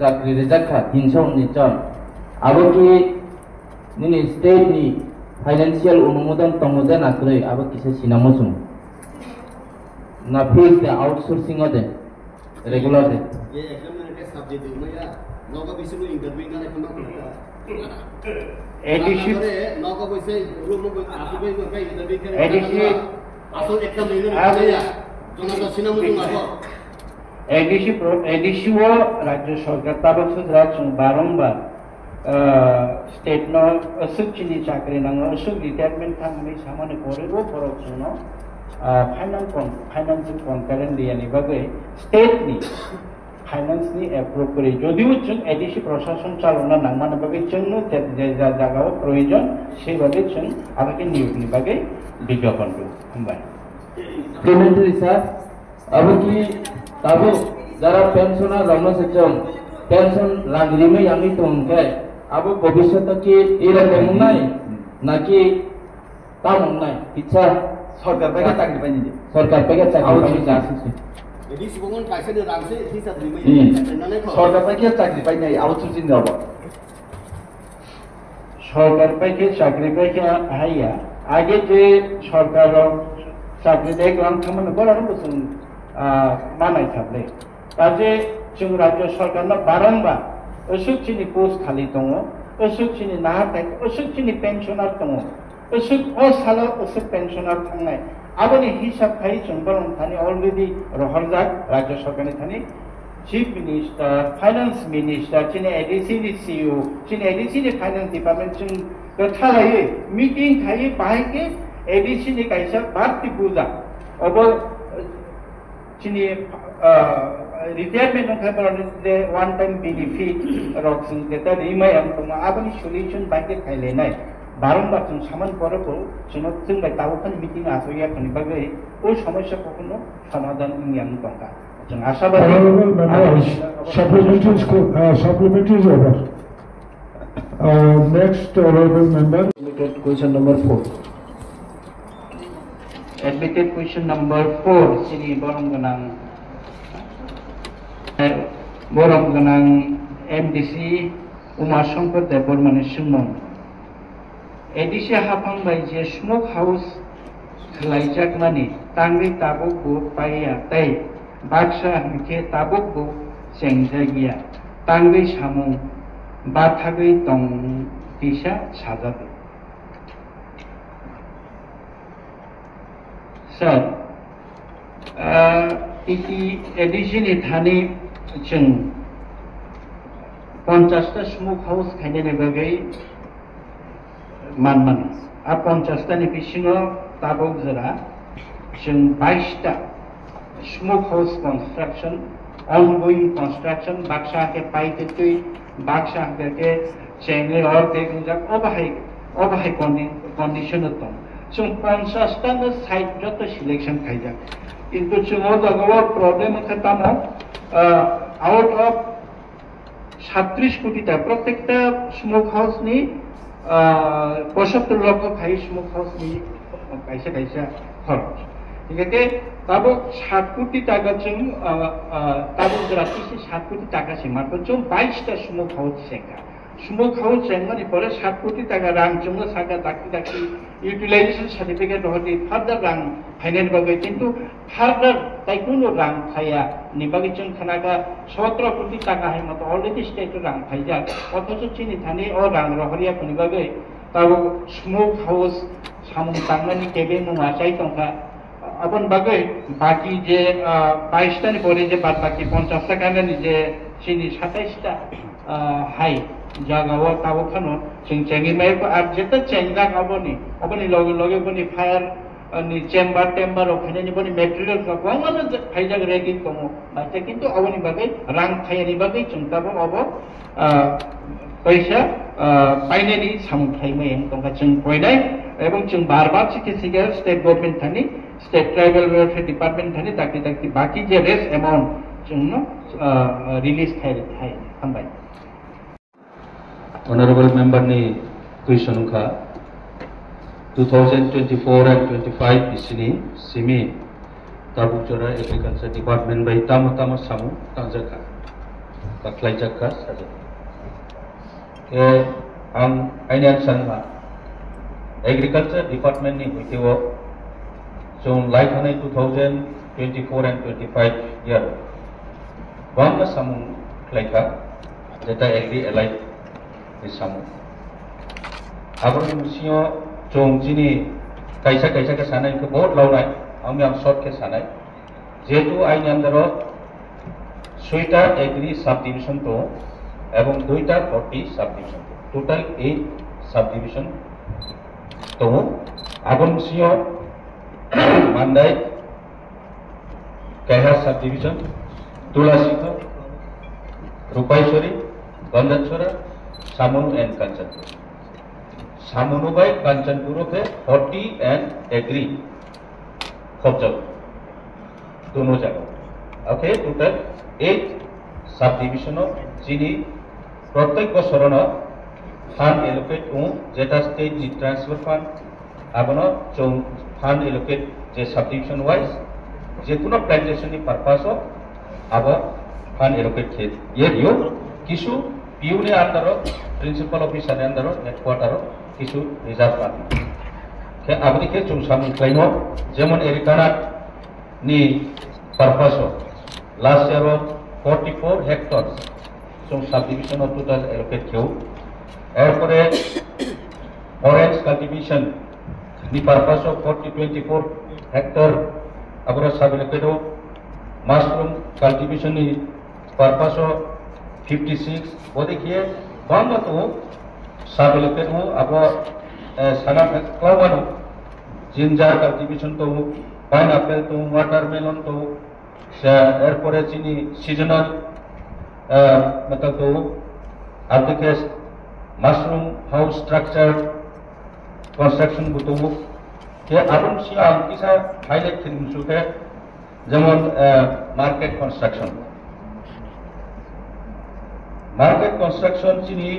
chakri rejakha 319 jon abo ki nini state ni financial অনুমোদন tongode na kroi abo kise sinamo chung na fix the outsourcing ode regular de ये examiner के subject में या नौका विषय में interview का लेखन करता एडिशन नौका विषय रूम में आप भी का इंटरव्यू करे एडिशन আসল এক্সাম নিলে না জনতা সিনেমা তো মারব এডিশিও রাজ্য সরকার তাবসুদ্রা বারংবার স্টেট ন অসুচিনি চাকরি নাঙ্গ অসুক রিটায়ারমেন্ট থাকলে সামনে পরেও পরোক্ষণ ফাইনান্সিয়াল কনকারেন্ট দিয়ানি বাগে স্টেটনি ফাইনান্সনি অ্যাপ্রুভ করে যদিও जों এডিশি প্রশাসন চালনা নাংমানা বাগে জন্য যে জায়গাও প্রয়োজন সেইভাবে जों আমাকে নিয়োগনি বাগে বিজ্ঞাপন দেব। হামবাই supplementary sir abo ki tabo jara pensioner ramno sejong pension langrimai ami tongke abo bhobishyote ki erokom nai naki tamon nai ichha সরকার থেকে চাকরি পাইনি যে সরকার থেকে চাকরি পাইনি যাচ্ছে এডি সুবঙ্গন কাইসে রাংসে হিসাব দিমে নালে খ সরকার থেকে চাকরি পাই নাই আউটসোর্সিং দেব সরকার পাইকে চাকরি পাইকে হাইয়া আগে যে সরকার চাকরি দেখলাম খামানো বলার বসুন মানাই থাকলে কাজে जों রাজ্য সরকার বারংবার অসুচিনি পোস্ট খালি দङ অসুচিনি না থাকে অসুচিনি পেনশনার দङ অসুক অসাল অসুক পেনশনার थांनाय আবনি হিসাব খাই जों বরং थानि अलरेडी रहरजाक রাজ্য সরকারनि थानि চিফ মিনিস্টার ফাইনান্স মিনিস্টার চিনি এডিসিনি সিইও চিনি এডিসিনি ফাইনান্স ডিপার্টমেন্ট जों गथालायै मिटिं थायो बाहायके एडिसि काइसा बारती पूजा अब चिनी रिटायरमेंट खाबरने वन टाइम बेनिफिट रक्सिन देता रिमाय आम तंग आबनि सल्यूशन बाइके खाइलेनाय बारंबार जों सामान परको जों बाय तावखान मिटिं आसया खनि बागै ओ समस्या कखनो समाधान इयां दंगा जों आशाबादी Honorable members, supplementary is over. Next honorable member. Question number 4. Admitted question number 4 sini borong ganang MDC Umar Shankar Debormani Sumon ADC hapang by je smoke house khlaijak mani tangri tabuk bu paya tai baksha hike tabuk bu sengjagia tangri samung bathagui tong tisha sajabe Sir, iti edition ithani जों 50टा smoke house खायनायनि बागै मानमानो आ 50टानि बिसिङाव ताबक जरा जों 22टा smoke house construction ongoing construction बाक्सा के पाइते तुई बाक्सा के चेंगे और देखुजाक अबाहाय कंडिशन दं जों 50टा साइट जत सिलेक्शन खायजा किन्तु जों जगाव प्रॉब्लेम खतामो आउट ऑफ 37 कोटी टा प्रत्येकटा स्मोक हाउस नि 75 लाख खाइ स्मोक हाउस नि कायसा खरच ठीक ताबो 7 कोटी टाका जों ताबो जरा 7 कोटी टाका से मात्र जों 22टा स्मोक हाउस सेंगा स्मोक हाउस सेंगानि परे 7 कोटी टाका रां जों सागा दाखि यूटिलाइजेशन सर्टिफिकेट होती फार्दर रां फाइनेंस बागै किन्तु फार्दर ताइकुनो रां फाया नि बागै जों खानागा 17 कोटी टाका है मत अलरेडी स्टेट रां फाइजा अथच चिनि थानि अ रां रहरिया पनि बागै ताबो स्मोक हाउस सामुं तांनानि केबे मुवा चाइ तंका अपन बागै बाकी जे 22 टानि परे जे बाद बाकी 50 टाकानि जे sini 27টা হাই জাগাও তাও খানো जों চেঙ্গি মাইকো আর যেটা চেঙ্গা গাবনি অবনি লগে লগে বনি ফায়ার ni চেম্বার ওখানে নি বনি ম্যাটেরিয়াল কা কোমানো ফাইজাগ রেগি কমো বাচ্চা কিন্তু অবনি বাগে রাং খাইনি বাগে চুনতাবো অব পয়সা পাইনানি সামখাইমে এমতঙ্কা जों পয়নাই এবং जों বারবার চিকিৎসা state government Thani state tribal welfare department Thani তাকি বাকি যে রেস অ্যামাউন্ট जोंनो रिलीज थाय हामबाय Honorable member ni question ka 2024 and 25 isini simi Tabukjora Agriculture Department by tamu samu tangjaka kaklaijaka saja ke ang ainan sanma Agriculture Department ni huitiwo jong light hanai 2024 and 25 year bangga samu klaika jeta agri allied ni samu abang musio jong jini kaisa ke sanai ke bahut launai ami am short ke sanai jetu ain andaro suita agri subdivision to ebong duita 40 subdivision total 8 subdivision to abang musio mandai Keha subdivision Tulasito, Rupaishwari, Gandanchora, Samunu and Kanchanpur. Samunu by Kanchanpur ke 40 and agri. Khobjab. Dono jagah. Okay, total 8 subdivision of Chini. Pratek boshorono fund allocate jeta state transfer fund. Abono chung fund allocate je subdivision wise. যেকোনো plantation এর purpose of আবার fund allocate খেত ইয়ে দিও কিছু পিউনে under principal officer under headquarter কিছু reserve fund কে আপনি কে চুং সামনে ক্লাইনো যেমন এরিকানাট নি purpose of last year 44 hectares চুং সাবডিভিশন অফ টোটাল এলোকেট কেউ এরপরে অরেঞ্জ কাল্টিভেশন নি purpose of 24 hectare Abra sabilekedo mushroom cultivation ni purpose of 56 wo dekhiye bangla to sabilekedo abra sana klawano ginger cultivation to pineapple to watermelon to erpore chini seasonal matlab to abdike mushroom house structure construction buto ये आरुम सिया किसा highlight thing सुखे जेमन market construction चिनी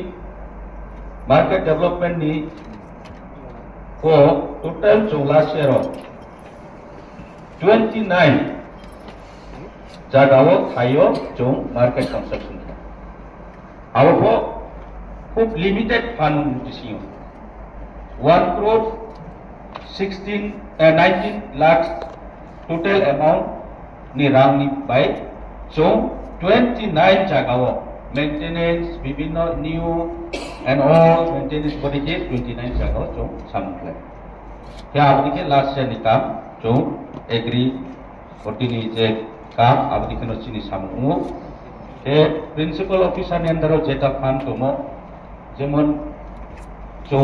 market development नि को total 29 जागाओ थायो जो market construction आवको खूब limited fund दिसियो 1 crore 19 lakhs total amount ni rang ni by so 29 jagao maintenance bibinno new and all maintenance body ke 29 jagao so sample kya apni ke last year ni kam so agree 40 ni je kam apni ke no chini samu ke principal officer ni andar jeta fund to mo jemon so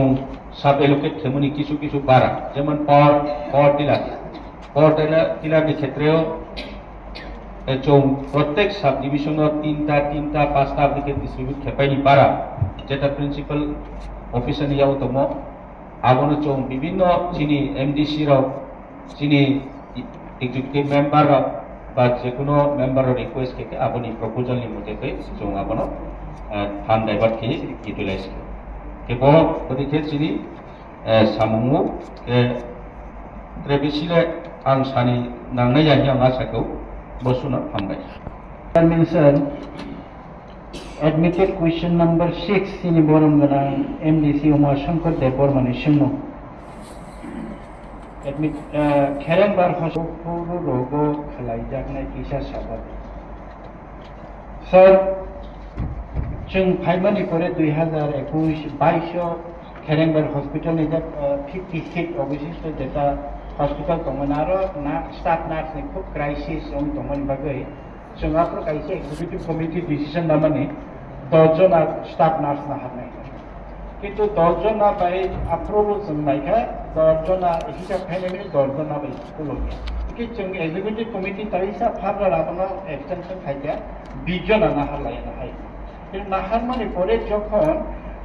सब allocate खेमुनी किसु बारा जेमन power tiller के क्षेत्रे जो प्रत्येक sub division तीनटा पांचटा आपके डिस्ट्रीब्यूट खेपाई बारा जेटा प्रिंसिपल ऑफिसर नि याव तमो आगोनो जो विभिन्न चिनी एमडीसी रो चिनी एग्जीक्यूटिव मेंबर रो बा जेकुनो मेंबर रो रिक्वेस्ट के आबोनी प्रपोजल नि मते के जो आबोनो फंड डाइवर्ट के यूटिलाइज के बहुत बड़ी खेत चिनी सामुंगु के ट्रेबिसिले आं सानि नांनाय जानि आं आसाखौ बसुना हामबाय mention admitted question number 6 sini borom gana MDC Umar Shankar Debormani shimno admit kherengbar hospuru rogo khalai jaknai kisa sabab sir जों फाइमानि करे 2021-22 खेरेंबार हॉस्पिटल नि 50 सीट अबशिष्ट जेटा हॉस्पिटल दंमोन आरो ना स्टाफ नार्स नि खूब क्राइसिस दंमोन बागै जोंहाफोर खायसे एग्जिकिउटिव कमिटि डिसिजन लानानै 10 जना स्टाफ नार्स नाहारनाय किन्तु 10 जना बाय अप्रुवल जोंनायखाय 10 जना हिसाब खालामनानै 10 जना बाय स्कुल कि जों एग्जिकिउटिव कमिटि तारिसा फार्दार आपना एक्सटेंशन खायसे 20 जना नाहारलायनो हायो কিন্তু नाहारमानि परे যখন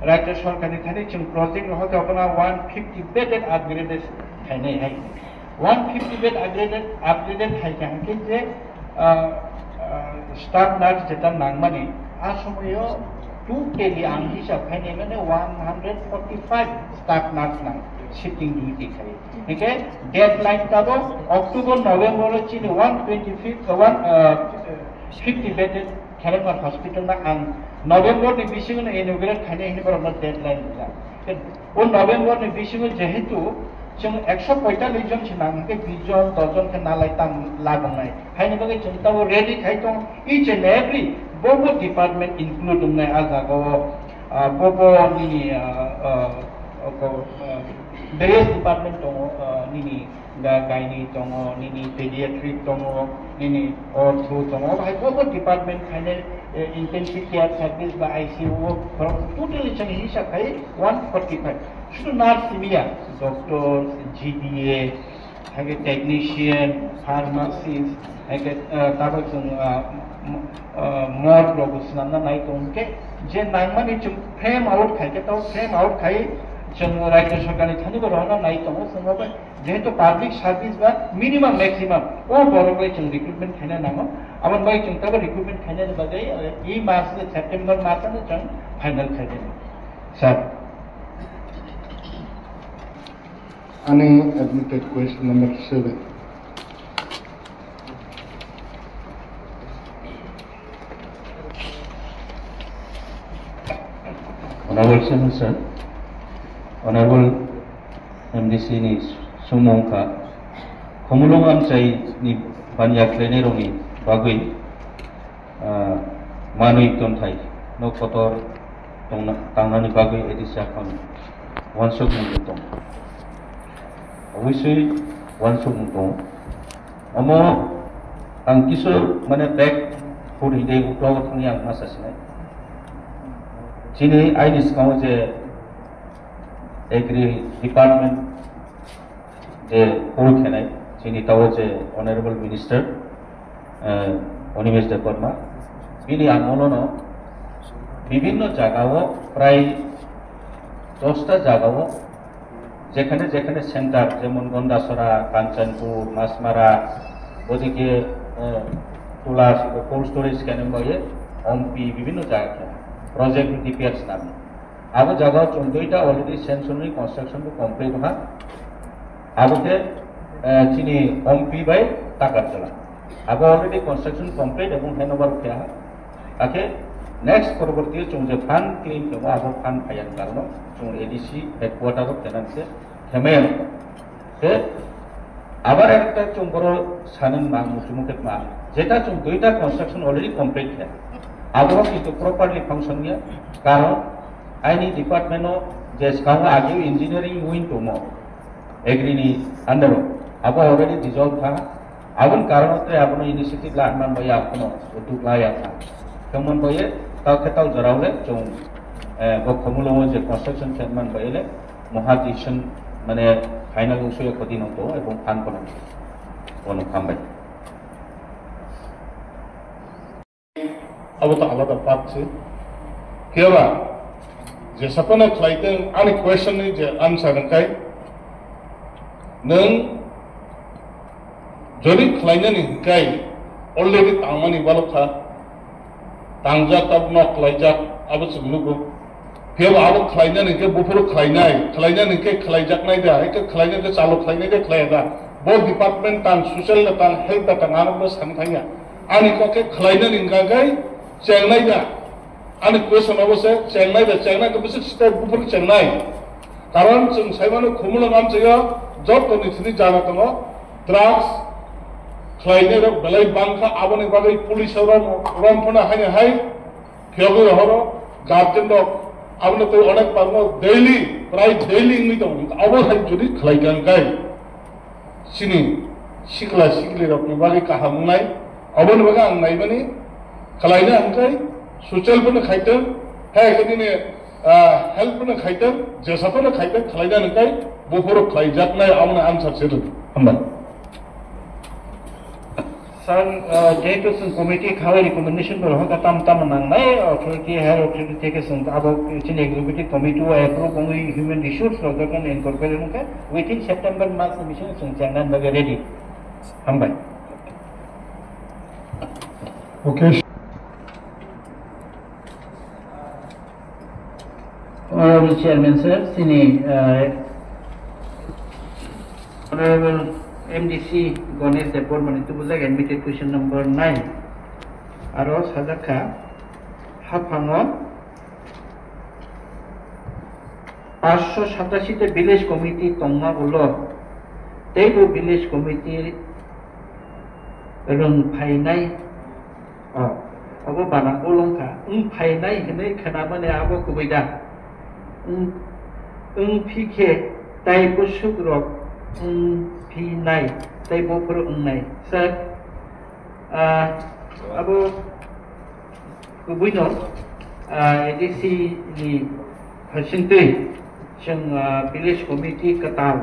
राज्य सरकारनि थाखाय जों प्रोजेक्ट रहत अपना 150 बेडेड अपग्रेडेड खायनाय हाय 150 बेड अपग्रेडेड खायखांखि जे स्टाफ नार्स जेटा नांगमानि आ समयो 2 केली आं हिसाब खायनाय माने 145 स्टाफ नार्स नां शिफ्टिं डिउटी खाय एके डेडलाइन ताबो अक्टोबर नवेम्बर चिनि 50 बेडेड केरेमार हॉस्पिटल ना आं नवेम्बर नि बिसिङो इनॉग्रेट खायनाय हिनबरनो डेडलाइन जा ओ नवेम्बर नि बिसिङो जेहेतु जों 145 जन सिनांगे 20 जन 10 जन के नालायताम लागनाय हायनि बगे जों ताबो रेडी खायतो इच एंड एवरी बोबो डिपार्टमेंट इंक्लूड उमनाय आजागो बोबो नि various डिपार्टमेंट दङ निनि गायनि दङ निनि पेडियाट्रिक दङ निनि ऑर्थो दङ बाहाय बोबो डिपार्टमेंट खायने इंटेंसिव केयर सर्विस बा आईसीयू फ्रॉम टोटली जों हिसाब खाय 145 शुद्ध नार्स सिमिया डॉक्टर जीडीए हागे टेक्नीशियन फार्मासिस्ट हागे ताबो जों मोर प्रोफेशनल नाय दंके जे नांमानि जों फ्रेम आउट खायके तो फ्रेम आउट खाय जों राज्य सरकारनि थानिबो रहना नाय दङ जोंबो जेहेतु पब्लिक सर्विस बा मिनिमम मैक्सिमम ओ बरगै जों रिक्रुटमेंट खायना नांगौ आमन बाय जों ताबो रिक्रुटमेंट खायना बगै ई मास सेप्टेम्बर मासनो जों फाइनल खायदे sir Unadmitted question number 7. Honorable Chairman, sir, Honorable MDC ni sumongka, kumulong amcai ni banyak leneroni bagui manui tontai, no kotor tangnani bagui edisya kami, wansuk mengutong. Obviously, wansuk mengutong. Amo ang kiso mana back for hide utlaw thang yang masasne. Chini I discount je agri department je whole khenai chini tawo je honorable minister Onimesh Department bini amolono bibhinno jagao pray 10টা জায়গাও যেখানে যেখানে centre যেমন গন্ডাছড়া কাঞ্চনপুর মাছমারা ওদিকে তুলা cold storage কেন বয়ে অম্পি বিভিন্ন জায়গা प्रोजेक्ट डीपीएस नाम अब जगह 14टा ऑलरेडी सेंसनरी कंस्ट्रक्शन को कंप्लीट हुआ अब के चिनी ओमपी बाय ताकातला अब ऑलरेडी कंस्ट्रक्शन कंप्लीट एवं हैंडओवर किया ताकि नेक्स्ट परवर्ती जोंजे फान क्लेम के अब फान फायन कारण जों एडीसी हेडक्वार्टर ऑफ टेनेंट से हेमेन के আবার একটা जों बरो सानन मा मुसुमुके मा जेटा जों दुइटा कंस्ट्रक्शन ऑलरेडी कंप्लीट है अब किन्तु प्रॉपर्ली फंक्शन गया कारण आईनी डिपार्टमेंट जेसकाउ आगे इंजीनियरिंग विंग दमो एग्रीनि अंडर अब ऑलरेडी डिजॉल्व था आबन कारण ते आपनो इनिशिएटिव लानमान बया आपनो उतुलाया था कमन बये ताकेताव जरावले जों गखमुलो जे कंस्ट्रक्शन चेयरमैन बयले महाधिशन माने फाइनल उसयो कदिनो तो एवं फान कोन ono kambai अब तो आलादा बात छे केवा जे सपना खलाइदों आंनि क्वेश्चननि जे आन्सार नंखाय नों जदि खलाइनानि हिंखाय अलरेडी तांमानि बालखा तांजाक अब न खलाइजाक अब सुगनुगो केवा अब खलाइनानि के बुफुरु खलाइनानि के खलाइजाकनाय दा एके खलाइनाय के चालु खलाइनाय के खलायदा बो डिपार्टमेंट तां सोशल तां हेल्थ तां आरो सानखाया आंनि कके खलाइनानि हिंखाय चेंगनाय दा आंनि क्वेश्चन अबसे चेंगनाय दा चेंगनाय तो बिसे स्टेप बुफुर चेंगनाय कारण जों साइमानो खुमुलो नाम जयो जब तो निथिनि जाना दङ ड्राग्स खलाइनाय रो बेलाय बांखा आबनि बागै पुलिस रमफना हायनो हाय फेगो हरो गार्जेन दो आबनो तो अनेक पांगो डेली प्राय डेली नि दङ अब हाय जुदि खलाइगांगाय सिनि सिखला सिखलि रखनि बागै काहामुनाय Abon baga ang naibani kalaina angkai social pun khaitan hai kadine health pun khaitan jesa pun khaitan kalaina angkai boforo khaijak nai amna answer setu hamba Sir, যেহেতু কমিটি খাওয়াই রিকমেন্ডেশন করে হোক তাম তাম নাংনাই অথরিটি হেয়ার অথরিটি থেকে সন্ত আবো চিন এক্সিকিউটিভ কমিটি ও অ্যাপ্রুভ ওই হিউম্যান রিসোর্স রগন ইনকর্পোরেট কে উইথিন সেপ্টেম্বর মাস মিশন সন্ত চাংনান বাগে ready হামবাই Okay. Honorable Chairman Sir, Sini Honorable MDC Ganesh Depot Manitubuzak admitted question number 9. Aros Hazaka Hapangon 587 village committee Tonga Ulo Teibu village committee Rung Painai Abo Bana Ulongka Painai Hene Kanamane Abo Kubida PK Taibu Sugrok P9 Taibo Pro 9 Sir Abo Kubuino ADC ni Hasintui Chung village committee Katal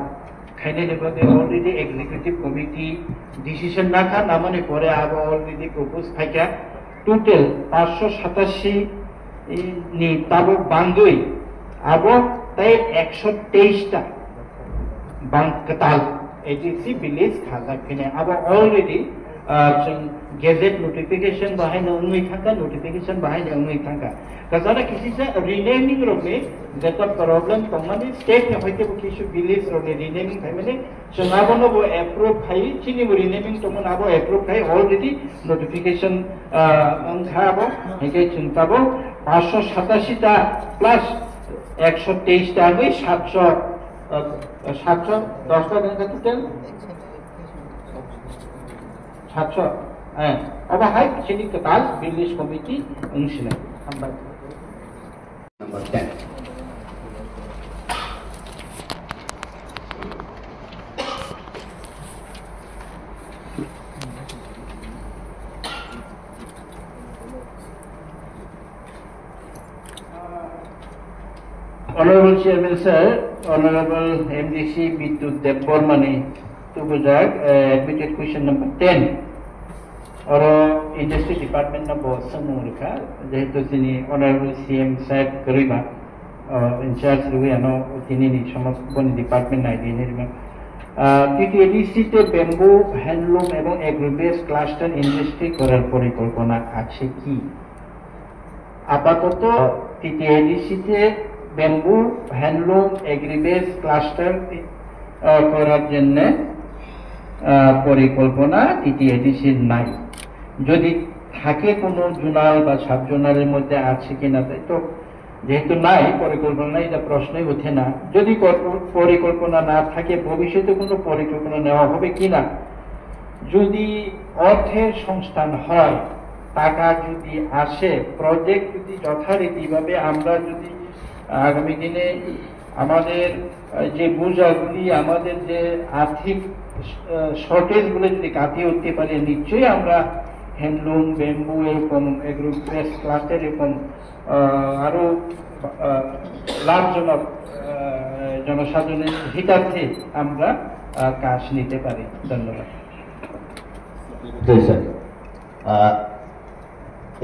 Kaine Nebage already executive committee decision Naka Namane Kore Abo already proposed Paika total 587 ni Tabo Bangui Abo Tai 123 ta Bang Katal ADC village Khazakine Abo already gazette notification behind only thanga notification behind only thanga kazara kisi se renaming robe that problem tomani state ne hoite kisu village robe renaming family sunabano bo approve khai chini bo renaming tomon abo approve khai already notification khabo heke chuntabo 587 ta plus 123 ta age 710 ta total 700 अब high चिनी कताल village committee अंशना Number 10. Honorable Chairman Sir, Honorable MDC Bitu Debbormani Tubuzak admitted question number 10 और industry department ना बहुत समूह रखा जेहेतु सिनी honourable CM साहब करीबा इंचार्ज रुई अनो तिनी नि समस्त बनी डिपार्टमेंट ना दिने में टीटीएडीसी ते बेम्बू हैंडलूम एवं एग्रोबेस क्लस्टर इंडस्ट्री करार परिकल्पना আছে কি আপাতত टीटीएडीसी ते बेम्बू हैंडलूम एग्रोबेस क्लस्टर করার জন্য পরিকল্পনা টিটিএডিসি নাই যদি থাকে কোনো জোনাল বা সাব জোনালের মধ্যে আছে কিনা তাই তো যেহেতু নাই পরিকল্পনা এটা প্রশ্নই ওঠে না যদি পরিকল্পনা না থাকে ভবিষ্যতে কোনো পরিকল্পনা নেওয়া হবে কিনা যদি অর্থের সংস্থান হয় টাকা যদি আসে প্রজেক্ট যদি যথারীতিভাবে আমরা যদি আগামী দিনে আমাদের যে বোঝাগুলি আমাদের যে আর্থিক শর্টেজ গুলো যদি কাটিয়ে উঠতে পারি নিশ্চয়ই আমরা হ্যান্ডলুম বেম্বু এরকম এগ্রোপ্রেস ক্লাস্টার এরকম আরো লাভজনক জনসাধারণের হিতার্থে আমরা কাজ নিতে পারি ধন্যবাদ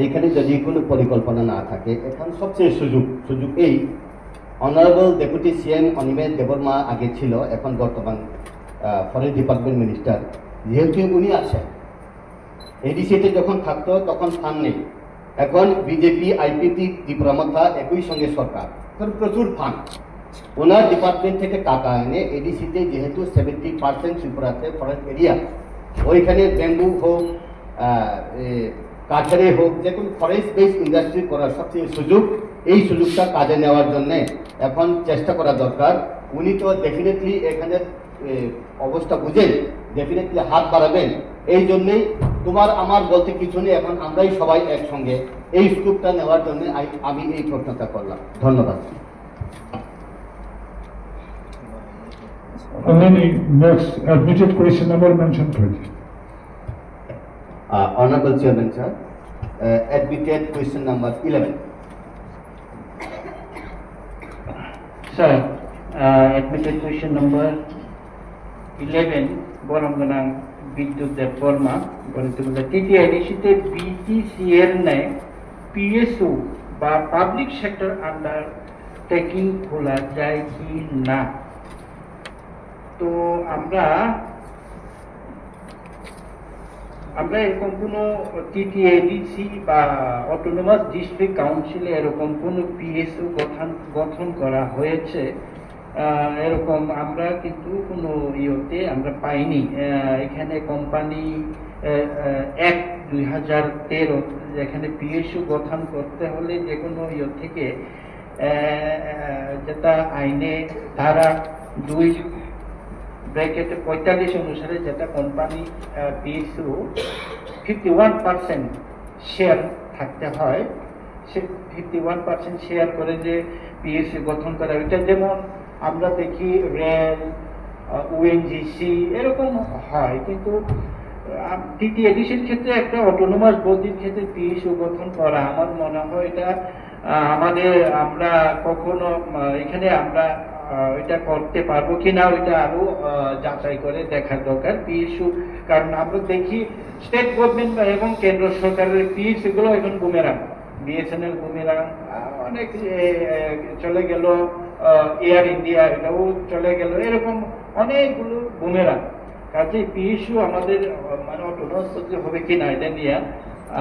এইখানে যদি কোনো পরিকল্পনা না থাকে এখন সবচেয়ে সুযোগ এই honourable deputy CM Animesh Debbarma আগে ছিল এখন বর্তমান ফরেস্ট ডিপার্টমেন্ট মিনিস্টার যেহেতু উনি আছেন এডিসিতে যখন থাকতো তখন ফান্ড নেই এখন বিজেপি আইপিপি ত্রিপুরামথা একই সঙ্গে সরকার প্রচুর ফান্ড ওনার ডিপার্টমেন্ট থেকে টাকা এনে এডিসিতে যেহেতু 70% ত্রিপুরাতে ফরেস্ট এরিয়া ওইখানে ব্যাম্বু হোক কাঠারে হোক যে কোনো ফরেস্ট বেস ইন্ডাস্ট্রি করার সবচেয়ে সুযোগ এই সুযোগটা কাজে নেওয়ার জন্য এখন চেষ্টা করা দরকার উনি তো ডেফিনেটলি এখানে অবস্থা বুঝেন ডেফিনেটলি হাত বাড়াবেন এই জন্যই তোমার আমার বলতে কিছু নেই এখন আমরাই সবাই একসঙ্গে এই সুযোগটা নেওয়ার জন্য আমি এই প্রশ্নটা করলাম ধন্যবাদ And then next admitted question number mentioned 20. Honorable Chairman, sir, admitted question number 11. Sir, admitted question number 11, Boromganang Bidyut Deborma, Boromganang TTIDC BTCL নেয় PSU বা পাবলিক সেক্টর আন্ডারটেকিং খোলা যায় কি না। তো আমরা এরকম কোনো টিটিএডিসি বা অটোনোমাস ডিস্ট্রিক্ট কাউন্সিলে এরকম কোনো পিএসইউ গঠন করা হয়েছে এরকম আমরা কিন্তু কোনো ইয়েতে আমরা পাইনি। এখানে কোম্পানি অ্যাক্ট 2013 যেখানে পিএসইউ গঠন করতে হলে যে কোনো ইয়ে থেকে যেটা আইনে ধারা 2(45) অনুসারে যেটা কোম্পানি পিএসইউ 51% শেয়ার থাকতে হয়, সে 51% শেয়ার করে যে পিএসইউ গঠন করা, এটা যেমন আমরা দেখি রেল, ওএনজিসি এরকম হয়, কিন্তু টিটিএডিসির ক্ষেত্রে একটা অটোনোমাস বডির ক্ষেত্রে পিএসইউ গঠন করা আমার মনে হয় এটা আমরা কখনো এখানে আমরা এটা করতে পারবো কিনা ওইটা আরো যাচাই করে দেখার দরকার। পিএসইউ কারণ আমরা দেখি স্টেট গভর্নমেন্ট এবং কেন্দ্র সরকারের পিএসইউ গুলো এখন বুমেরাং, বিএসএনএল বুমেরাং অনেক চলে গেল, এয়ার ইন্ডিয়া এটাও চলে গেল, এরকম অনেকগুলো বুমেরাং। কাজে পিএসইউ আমাদের মানে অটোনোমাস হবে কিনা এটা নিয়ে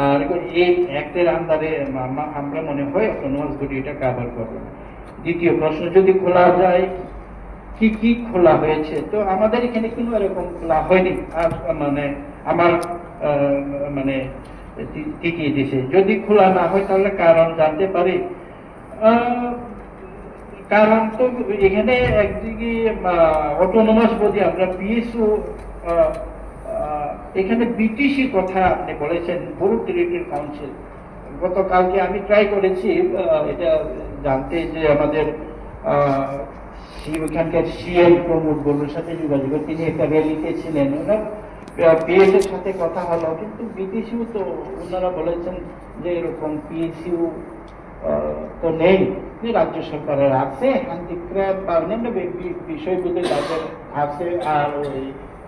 আর এই অ্যাক্টের আন্ডারে আমরা মনে হয় অটোনোমাস বডি এটা কভার করবে। দ্বিতীয় প্রশ্ন, যদি খোলা যায় কি কি খোলা হয়েছে, তো আমাদের এখানে কোনো এরকম খোলা হয়নি। আর মানে আমার মানে টিকিয়ে দিয়েছে, যদি খোলা না হয় তাহলে কারণ জানতে পারি। কারণ তো এখানে একদিকে অটোনোমাস বডি আমরা পিএসইউ, এখানে বিটিসির কথা আপনি বলেছেন, বড় টেরিটরি কাউন্সিল। গতকালকে আমি ট্রাই করেছি এটা জানতে যে আমাদের ওইখানকার সিএম প্রমোদ বড়ুর সাথে যোগাযোগ, তিনি একটা র্যালিতে ছিলেন, ওনার পিএস এর সাথে কথা হলো, কিন্তু বিটিসিও তো ওনারা বলেছেন যে এরকম পিএসইউ তো নেই, রাজ্য সরকারের আছে, হ্যান্ডিক্রাফট বা অন্যান্য বিষয়গুলো তাদের আছে, আর ওই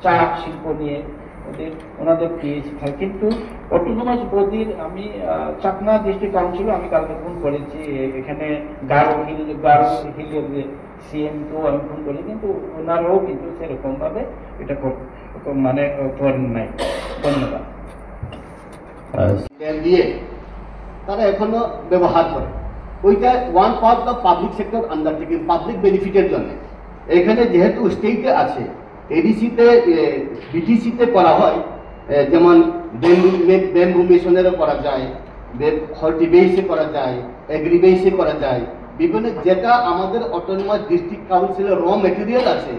চা শিল্প নিয়ে ওনাদের পিএইচ হয়। কিন্তু অটোনোমাস বডির আমি চাকমা ডিস্ট্রিক্ট কাউন্সিলও আমি কালকে ফোন করেছি, এখানে গারো হিলের সিএম কেও আমি ফোন করি, কিন্তু ওনারাও কিন্তু সেরকম ভাবে এটা মানে করেন নাই। ধন্যবাদ। দিয়ে তারা এখনো ব্যবহার করে, ওইটা one part of public sector undertaking, public বেনিফিটের জন্য। এখানে যেহেতু স্টেটে আছে, এডিসিতে বিটিসিতে করা হয়, যেমন ব্যাম্বু মিশনেরও করা যায়, হর্টিবেইসে করা যায়, এগ্রিবেইসে করা যায়, বিভিন্ন যেটা আমাদের অটোনোমাস ডিস্ট্রিক্ট কাউন্সিলের র মেটেরিয়াল আছে,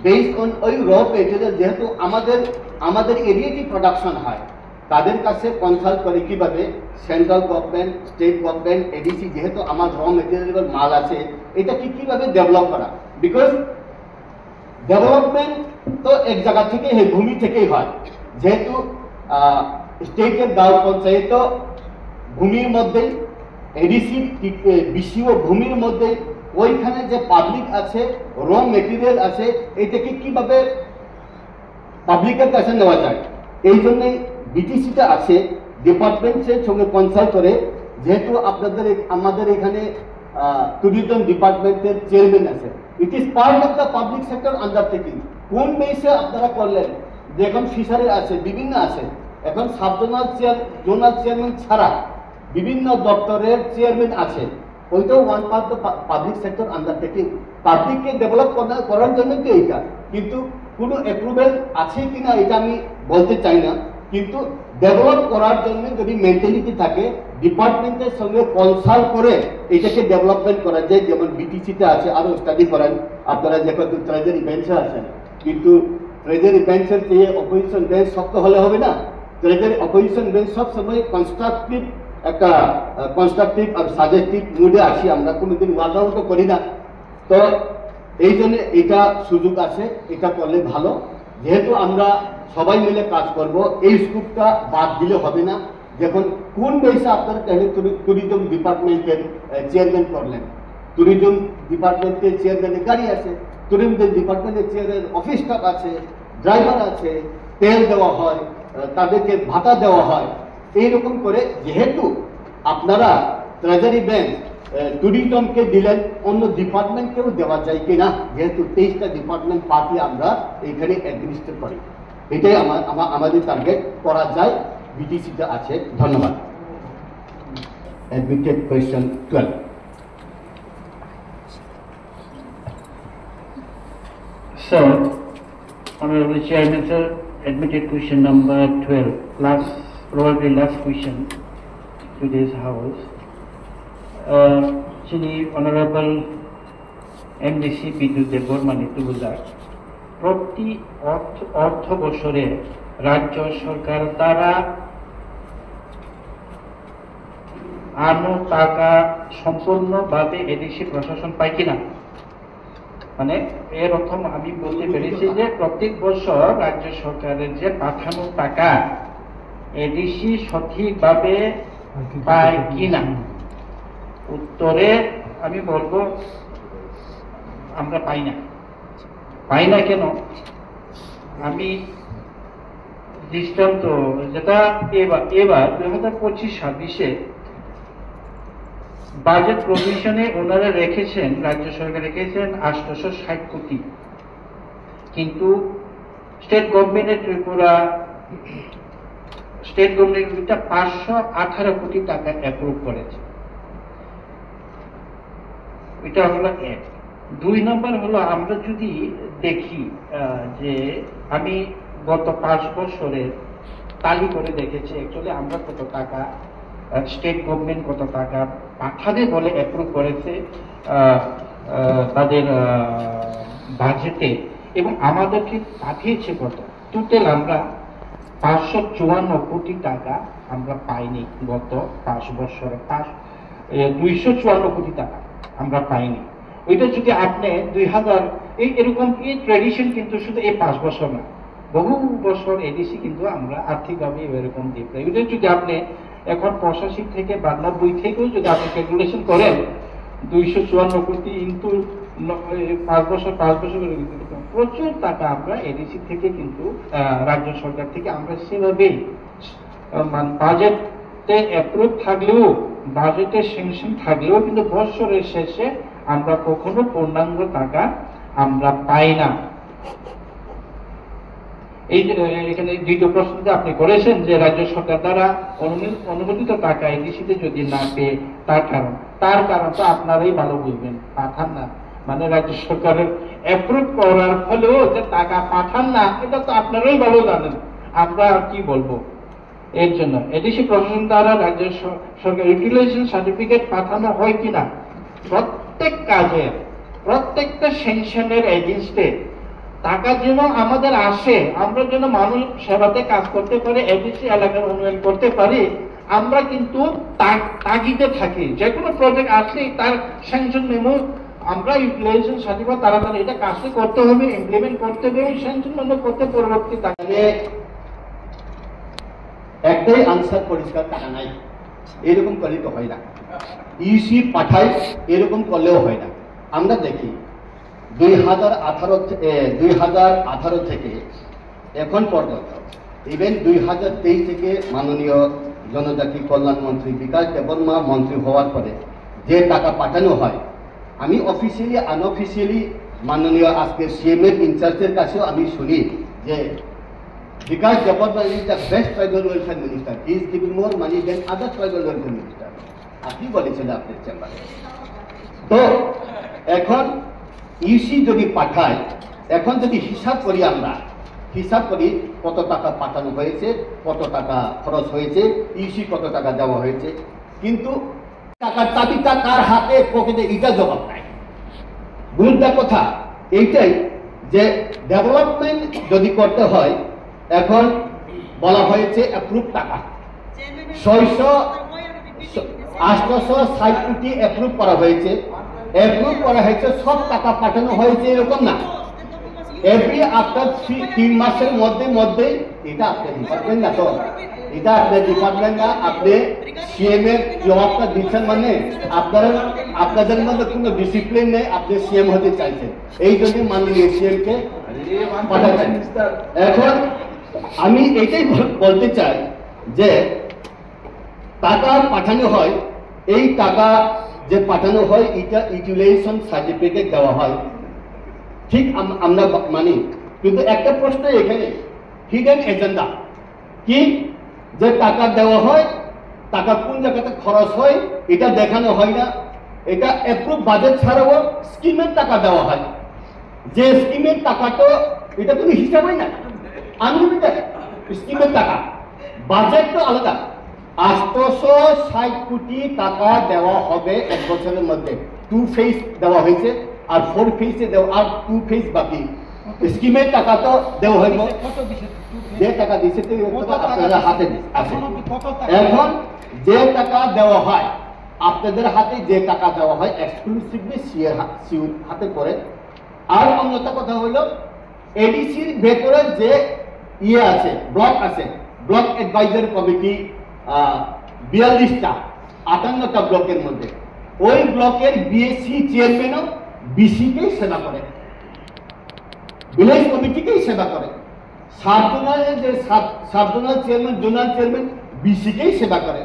বেসড অন ওই র মেটেরিয়াল যেহেতু আমাদের এরিয়াটি প্রোডাকশন হয়, তাদের কাছে কনসাল্ট করে কিভাবে central government, state government, ADC যেহেতু আমার র মেটেরিয়াল মাল আছে, এটা কিভাবে ডেভেলপ করা। বিকজ ডেভেলপমেন্ট তো এক জায়গা থেকে ভূমি থেকেই হয়, যেহেতু স্টেটের গাঁও পঞ্চায়েত ভূমির মধ্যেই, এডিসি বিসিও ভূমির মধ্যে, ওইখানে যে পাবলিক আছে, র মেটেরিয়াল আছে, এটাকে কিভাবে পাবলিকের কাছে নেওয়া যায়, এই জন্যই বিটিসিটা আছে। ডিপার্টমেন্টের সঙ্গে কনসাল্ট করে, যেহেতু আমাদের এখানে ট্যুরিজম ডিপার্টমেন্টের চেয়ারম্যান আছে, it is part of the public sector undertaking. কোন বেসে আপনারা করলেন, যে এখন ফিশারি আছে, বিভিন্ন আছে, এখন সাব জোনাল চেয়ারম্যান ছাড়া বিভিন্ন দপ্তরের চেয়ারম্যান আছে, ওইটাও one part of public sector undertaking. পাবলিককে ডেভেলপ করার জন্য তো এইটা, কিন্তু কোনো অ্যাপ্রুভেল আছে কিনা এটা আমি বলতে চাই না, কিন্তু ডেভেলপ করার জন্য যদি মেন্টালিটি থাকে, ডিপার্টমেন্টের সঙ্গে কনসাল্ট করে এটাকে ডেভেলপমেন্ট করা যায়। যেমন বিটিসিতে আছে, আরো স্টাডি করেন আপনারা, যেহেতু ট্রেজারি বেঞ্চে আছেন, কিন্তু ট্রেজারি বেঞ্চের চেয়ে অপোজিশন বেঞ্চ শক্ত হলে হবে না। ট্রেজারি অপোজিশন বেঞ্চ সবসময় কনস্ট্রাকটিভ আর সাজেস্টিভ মুডে আছি, আমরা কোনোদিন ওয়ার্ক আউট করি না। তো এই জন্য এটা সুযোগ আছে, এটা করলে ভালো। যেহেতু আমরা সবাই মিলে কাজ করব, এই স্কুপটা বাদ দিলে হবে না। দেখুন কোন বেসে আপনারা ট্যুরিজম ডিপার্টমেন্টের চেয়ারম্যান করলেন। ট্যুরিজম ডিপার্টমেন্টের চেয়ারম্যানের গাড়ি আছে, ট্যুরিজম ডিপার্টমেন্টের চেয়ারের অফিস স্টাফ আছে, ড্রাইভার আছে, তেল দেওয়া হয়, তাদেরকে ভাতা দেওয়া হয়। এইরকম করে যেহেতু আপনারা ট্রেজারি ব্যাংক ট্যুরিজমকে দিলেন, অন্য ডিপার্টমেন্টকেও দেওয়া যায় কিনা, যেহেতু 23টা ডিপার্টমেন্ট পার্টি আমরা এইখানে অ্যাডমিনিস্ট্রেট করি, এটাই আমাদের টার্গেট করা যায়, বিটিসিতে আছে। ধন্যবাদ। Admitted question 12। Sir, Honorable Chairman, sir, admitted question number 12, probably last question to this House. Actually, Honorable MDC Bidu Debormani Tubuzar, প্রতি অর্থ বছরে রাজ্য সরকার দ্বারা আনো টাকা সম্পূর্ণভাবে এডিসি প্রশাসন পায় কিনা, মানে এর অর্থ আমি বলতে পেরেছি যে প্রত্যেক বছর রাজ্য সরকারের যে পাঠানো টাকা এডিসি সঠিকভাবে পায় কিনা। উত্তরে আমি বলবো আমরা পাই না। পাই না কেন? আমি দৃষ্টান্ত যেটা এবার 2025-26-এ বাজেট প্রভিশনে ওনারা রেখেছেন, রাজ্য সরকার রেখেছেন 860 কোটি, কিন্তু স্টেট গভর্নমেন্টের ত্রিপুরা স্টেট গভর্নমেন্ট 518 কোটি টাকা অ্যাপ্রুভ করেছে। এটা হলো এক। 2 নম্বর হলো আমরা যদি দেখি যে আমি গত 5 বছরের তালি করে দেখেছি অ্যাকচুয়ালি আমরা কত টাকা স্টেট গভর্নমেন্ট কত টাকা পাঠাবে বলে অ্যাপ্রুভ করেছে তাদের বাজেটে, এবং আমাদেরকে পাঠিয়েছে কত। টোটাল আমরা 554 কোটি টাকা আমরা পাইনি গত 5 বছরে। 254 কোটি টাকা আমরা পাইনি। ওইটা যদি আপনি 2000 এরকম এই ট্র্যাডিশন কিন্তু শুধু এই 5 বছর না, বহু বছর এডিসি কিন্তু আমরা আর্থিকভাবে এরকম দিই। ওইটা যদি আপনি এখন 85 থেকে 92 থেকেও যদি আপনি ক্যালকুলেশন করেন 254 কোটি ইন্টু 5 বছর প্রচুর টাকা আমরা এডিসি থেকে কিন্তু রাজ্য সরকার থেকে আমরা সেভাবেই বাজেটে অ্যাপ্রুভ থাকলেও বাজেটে স্যাংশন থাকলেও কিন্তু বছরের শেষে আমরা কখনো পূর্ণাঙ্গ টাকা আমরা পাই না। এই এখানে দ্বিতীয় প্রশ্নটা আপনি করেছেন যে রাজ্য সরকার দ্বারা অনুমোদিত টাকা এডিসিতে যদি না পেয়ে তার কারণ তো আপনারাই ভালো বুঝবেন, পাঠান না। মানে রাজ্য সরকারের অ্যাপ্রুভ করার ফলেও যে টাকা পাঠান না, এটা তো আপনারাই ভালো জানেন, আমরা আর কি বলবো। এর জন্য এডিসি প্রশাসন দ্বারা রাজ্য সরকার ইউটিলাইজেশন সার্টিফিকেট পাঠানো হয় কিনা, প্রত্যেক কাজে প্রত্যেকটা সেকশনের এগেইনস্টে টাকা যেন আমাদের আসে, আমরা যেন মানুষ সেবাতে কাজ করতে পারি, এডিসি এলাকার উন্নয়ন করতে পারি, আমরা কিন্তু তাগিদে থাকি। যে কোনো প্রজেক্ট আসলেই তার স্যাংশন মেমো আমরা ইউটিলাইজেশন সার্টিফিকেট তাড়াতাড়ি এটা কাজটি করতে হবে, ইমপ্লিমেন্ট করতে হবে, স্যাংশন মেমো করতে পরবর্তী টাকা একটাই আনসার পরিষ্কার, টাকা নাই। এরকম করলে তো হয় না। ইসি পাঠাই এরকম করলেও হয় না। আমরা দেখি 2018 থেকে এখন পর্যন্ত, ইভেন 2023 থেকে মাননীয় জনজাতি কল্যাণ মন্ত্রী বিকাশ দেববর্মা মন্ত্রী হওয়ার পরে যে টাকা পাঠানো হয়, আমি অফিসিয়ালি আনঅফিসিয়ালি মাননীয় আজকে সিএম এর ইনচার্জের কাছেও আমি শুনি যে Bikash Debbarma is the best tribal welfare minister, he is giving more money than other tribal welfare minister. আপনি বলেছেন আপনার চেম্বারে। তো এখন ইসি যদি পাঠায়, এখন যদি হিসাব করি, আমরা হিসাব করি কত টাকা পাঠানো হয়েছে, কত টাকা খরচ হয়েছে, ইসি কত টাকা দেওয়া হয়েছে, কিন্তু টাকার চাবিটা কার হাতে পকেটে, এটা জবাব নাই। বুঝতে কথা এইটাই যে ডেভেলপমেন্ট যদি করতে হয়, এখন বলা হয়েছে অ্যাপ্রুভ টাকা 860 কোটি অ্যাপ্রুভ করা হয়েছে। অ্যাপ্রুভ করা হয়েছে, সব টাকা পাঠানো হয়েছে এরকম না। এভরি আফটার 3 মাসের মধ্যে এটা আপনার ডিপার্টমেন্ট না, তো এটা আপনার ডিপার্টমেন্ট না, আপনি সিএম এর জবাবটা দিচ্ছেন, মানে আপনাদের মধ্যে কোনো ডিসিপ্লিন নেই, আপনি সিএম হতে চাইছেন, এই জন্য মাননীয় সিএম কে পাঠাচ্ছেন। এখন আমি এটাই বলতে চাই যে টাকা পাঠানো হয়, এই টাকা যে পাঠানো হয় এটা ইউটিলাইজেশন সার্টিফিকেট দেওয়া হয়, ঠিক আমরা মানি, কিন্তু একটা প্রশ্ন এখানে হিডেন এজেন্ডা কি, যে টাকা দেওয়া হয়, টাকা কোন জায়গাতে খরচ হয় এটা দেখানো হয় না, এটা অ্যাপ্রুভ বাজেট ছাড়াও স্কিমের টাকা দেওয়া হয়, যে স্কিমের টাকা তো এটা কোনো হিসাবই না, আনলিমিটেড স্কিমের টাকা, বাজেট তো আলাদা। 860 কোটি টাকা দেওয়া হবে এক বছরের মধ্যে, 2 ফেজ দেওয়া হয়েছে, আর 4 ফেজে দেওয়া, আর 2 ফেজ বাকি। স্কিমের টাকা তো দেওয়া হইব, যে টাকা দিচ্ছে আপনাদের হাতে আছে। এখন যে টাকা দেওয়া হয় আপনাদের হাতে, যে টাকা দেওয়া হয় এক্সক্লুসিভলি সিওর হাতে করে। আর অন্যটা কথা হলো এডিসির ভেতরে যে ইয়ে আছে, ব্লক আছে, ব্লক অ্যাডভাইজারি কমিটি 42টা 58টা ব্লকের মধ্যে, ওই ব্লকের বিএসসি চেয়ারম্যানও বিসিকেই সেবা করে, ভিলেজ কমিটিকেই সেবা করে, সাবজোনালের যে সাবজোনাল চেয়ারম্যান, জোনাল চেয়ারম্যান বিসিকেই সেবা করে।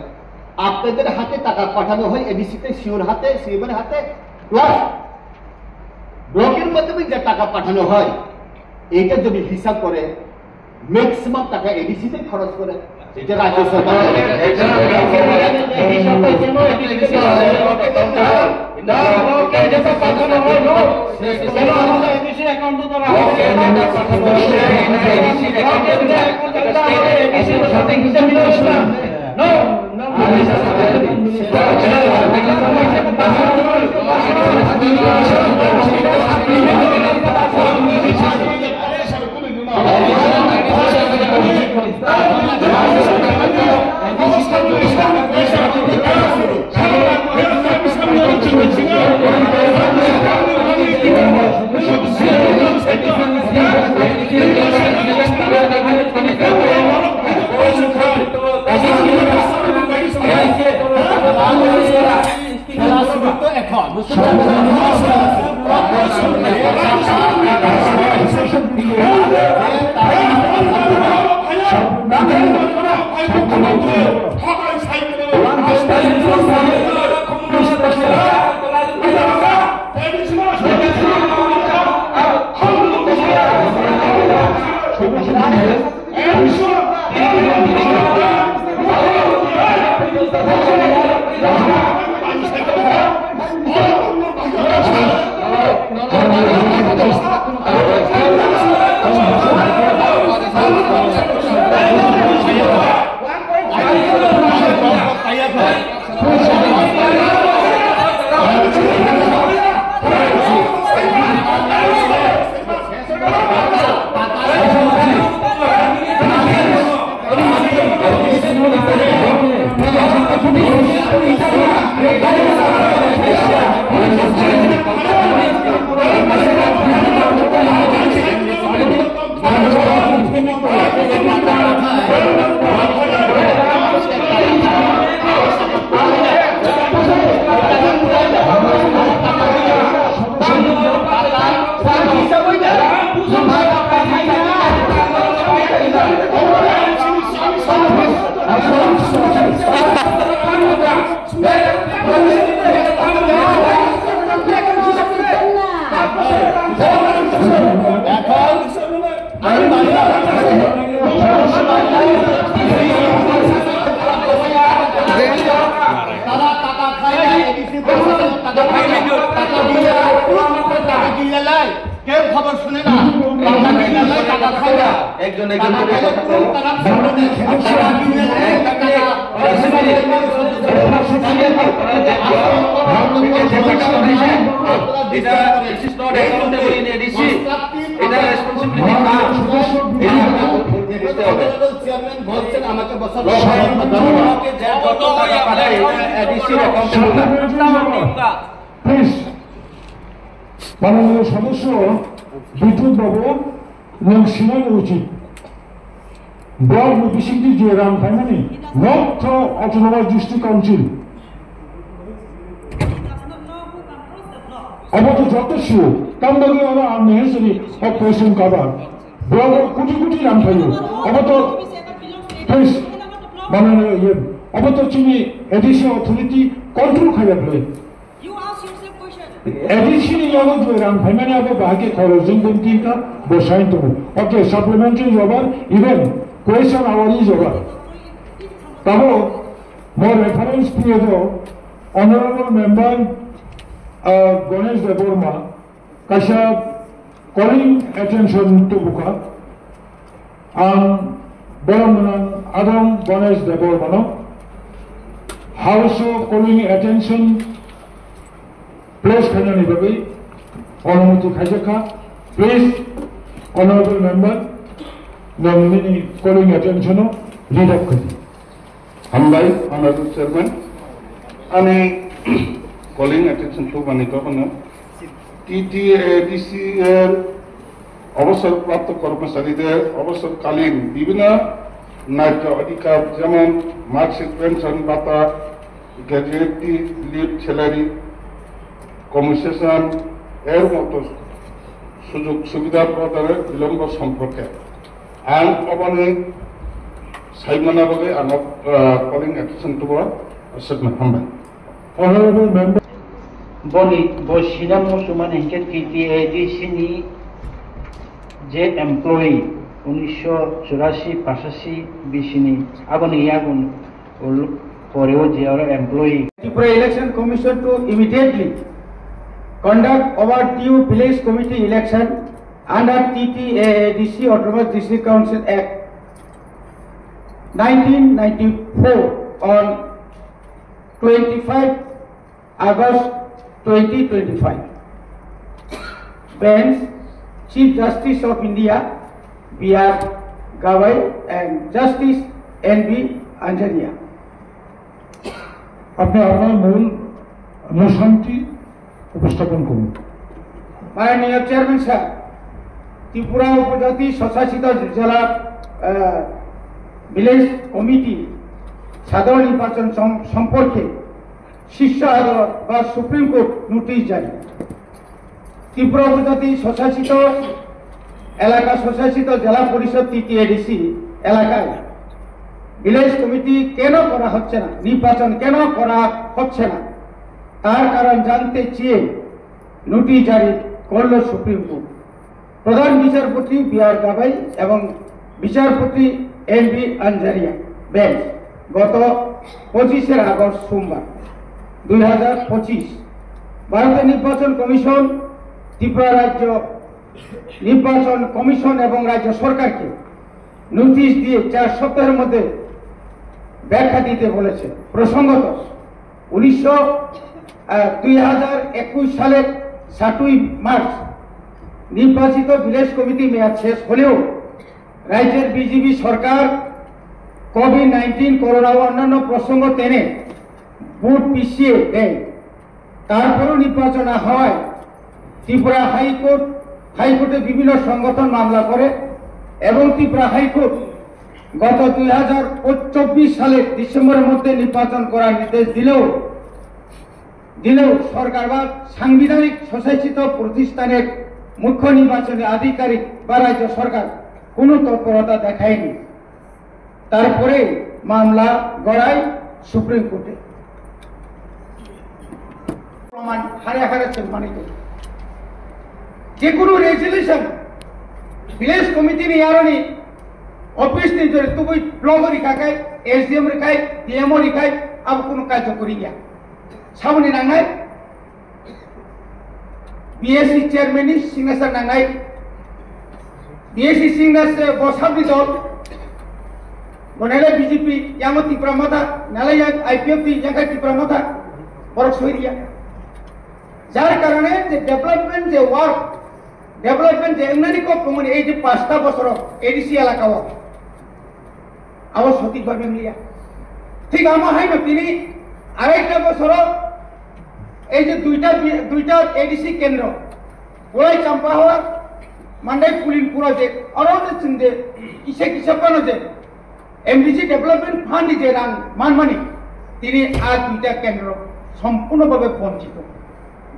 আপনাদের হাতে টাকা পাঠানো হয় এডিসিতে, সিওর হাতে, সিএমের হাতে, প্লাস ব্লকের মাধ্যমে যে টাকা পাঠানো হয় এইটা যদি হিসাব করে ম্যাক্সিমাম টাকা এডিসিতে খরচ করে, এটা রাজ্য সরকার কেউ খবর শুনে না, একজন চেয়ারম্যান বলছেন আমাকে বছর মাননীয় সদস্য বিদ্যুৎ বাবু নং সিনানো উচিত ব্লক বিসিটি যে রাম থাইমানি নর্থ অটোনমাস ডিস্ট্রিক্ট কাউন্সিল আপাতত যথেষ্ট কামবাগি ওরা আর নেহেসরি অপারেশন কাবার ব্লক কোটি কোটি রাম থাইও আপাতত ফেস মানে ইয়ে আপাতত চিনি এডিশনাল অথরিটি কন্ট্রোল খাইয়া ফেলে एडिशनल यावत राम फाइमाने अब बाकी खरजों बंती का बसाइन तो ओके सप्लीमेंट्री जबर इवन क्वेश्चन आवर जबर तब more reference period honourable member Ganesh Debbarma कशा कॉलिंग अटेंशन टू बुका बरमन आदम Ganesh Debbarma house calling attention place खाने बाबी अनुमति खाइजाखा please honourable member nominee calling attention lead up करी हामबाय ऑनरेबल चेयरमैन आने कॉलिंग अटेंशन तो माने तो बना टीटीएडीसी এর অবসরপ্রাপ্ত কর্মচারীদের অবসরকালীন বিভিন্ন ন্যায্য অধিকার যেমন মার্কশিট পেনশন ভাতা গ্র্যাজুয়েটি লিভ স্যালারি কমিউনিকেশন এর মতো সুযোগ সুবিধা প্রদানের বিলম্ব সম্পর্কে আইন অবমাননা সাইমানাবগে আনক কলিং অ্যাটেনশন টু সাবমিট হামবাই ऑनरेबल मेंबर बनी बसिना मुसलमान हिंके टीटीएडीसी नि जे एमप्लयी 1984-85 बिसिनि आबनि यागुन परेও जे और एमप्लयी Tripura Election Commission to immediately conduct overdue village committee election under TTADC Autonomous District Council Act 1994 on 25 August 2025. Bench Chief Justice of India B.R. Gawai and Justice N.B. Anjania. अपने अपना मूल अनुशांति उपस्थापन करूं माननीय चेयरमैन साहब त्रिपुरा उपजाति स्वशासित जिला विलेज कमिटी साधारण निर्वाचन सम्पर्के शीर्ष आदाলত বা সুপ্রিম কোর্ট নোটিশ জারি त्रिपुरा उपजाति स्वशासित এলাকা स्वशासित জেলা পরিষদ টিটিএডিসি এলাকায় विलेज कमिटी क्यों करा হচ্ছে না নির্বাচন কেন করা হচ্ছে না তার কারণ জানতে চেয়ে নোটিশ জারি করল সুপ্রিম কোর্ট প্রধান বিচারপতি বি.আর. গাভাই এবং বিচারপতি এন.বি. আঞ্জারিয়া বেঞ্চ গত 25 আগস্ট সোমবার 2025 ভারতের নির্বাচন কমিশন ত্রিপুরা রাজ্য নির্বাচন কমিশন এবং রাজ্য সরকারকে নোটিশ দিয়ে 4 সপ্তাহের মধ্যে ব্যাখ্যা দিতে বলেছে প্রসঙ্গত 2021 সালের 7 মার্চ নির্বাচিত ভিলেজ কমিটি মেয়াদ শেষ হলেও রাজ্যের বিজেপি সরকার কোভিড-19 করোনা ও অন্যান্য প্রসঙ্গ টেনে ভোট পিছিয়ে দেয় তারপরও নির্বাচন না হওয়ায় ত্রিপুরা হাইকোর্টে বিভিন্ন সংগঠন মামলা করে এবং ত্রিপুরা হাইকোর্ট গত 2024 সালের ডিসেম্বরের মধ্যে নির্বাচন করার নির্দেশ দিলেও সরকার বা সাংবিধানিক স্বশাসিত প্রতিষ্ঠানের মুখ্য নির্বাচনী আধিকারিক বা রাজ্য সরকার কোনো তৎপরতা দেখায়নি তারপরে মামলা গড়ায় সুপ্রিম কোর্টে প্রমাণ হারে হারে সম্মানিত যে কোনো resolution village committee ni yaroni office ni jore tu boi blog ri kai SDM ri kai DMO ri kai ab kono kajo koriya samoni nangai BSC chairman ni signature nangai BSC signature bosabdi dol bonele BJP yamoti pramata nalaya IPF yang kai pramata borok soiria jar karone je development je work development जेमनानी को कमनि এই যে 5টা বছর ADC এলাকাও আবার সঠিকভাবে মিলিয়া ঠিক আমার হয় না তিনি আরেকটা বছর এই যে দুইটা এডিসি কেন্দ্র গোলাই চাম্পাহাওয়া Mandai Pulin Pura je, around the Sinde, Isakisapano je, MDC Development Fund je run, Manmani, Tini Adita Kendro, Sampuno Babe Ponchito.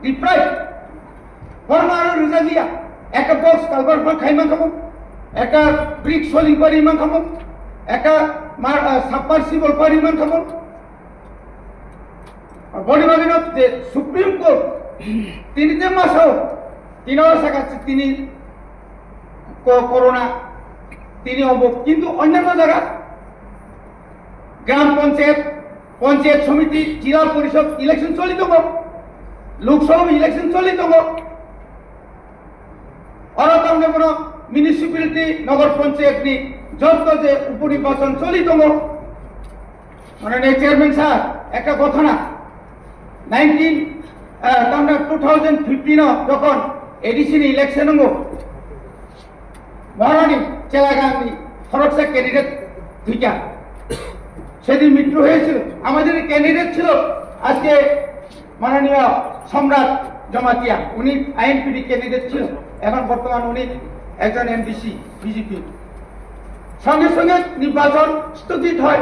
Deprived. Formaro Rizazia, Eka Box Kalbar for Kaimakamo, Eka Brick Soling for Imankamo, Eka Submersible for Imankamo. Body of the Supreme Court, Tinite Maso, Tino Sakat Tini Corona, Tini Obo, into Onamazara, Grand Ponset Committee, Jira Porishop, election solitomo, Luxor election solitomo, Oratamno, municipality, Nagar Ponset, just as a Upuripasan solitomo, on a chairman, sir, Eka Gothana. 2015 যখন ADC election মহারানী চেলাগাঙ্গি ফরকসা candidate দুইটা সেদিন মৃত্যু হয়েছিল আমাদের candidate ছিল আজকে মাননীয় সম্রাট জমাতিয়া উনি আইএনপিডি ক্যান্ডিডেট ছিল এখন বর্তমান উনি একজন এমডিসি বিজেপি সঙ্গে সঙ্গে নির্বাচন স্থগিত হয়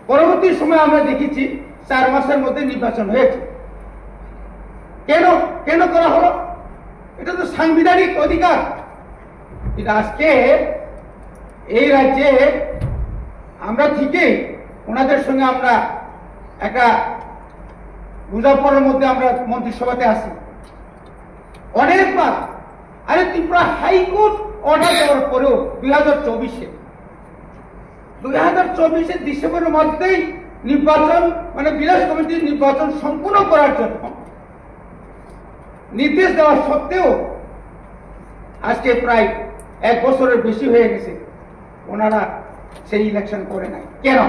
পরবর্তী সময় আমরা দেখেছি 4 মাসের মধ্যে নির্বাচন হয়েছে কেন করা হলো এটা তো সাংবিধানিক অধিকার এটা আজকে এই রাজ্যে আমরা ঠিকই ওনাদের সঙ্গে আমরা একটা বোঝাপড়ার মধ্যে আমরা মন্ত্রিসভাতে আসি অনেকবার আরে ত্রিপুরা হাইকোর্ট অর্ডার দেওয়ার পরেও 2024 ডিসেম্বরের মধ্যেই নির্বাচন মানে বিলাস কমিটির নির্বাচন সম্পূর্ণ করার জন্য নির্দেশ দেওয়া সত্ত্বেও আজকে প্রায় 1 বছরের বেশি হয়ে গেছে ওনারা সেই ইলেকশন করে নাই কেন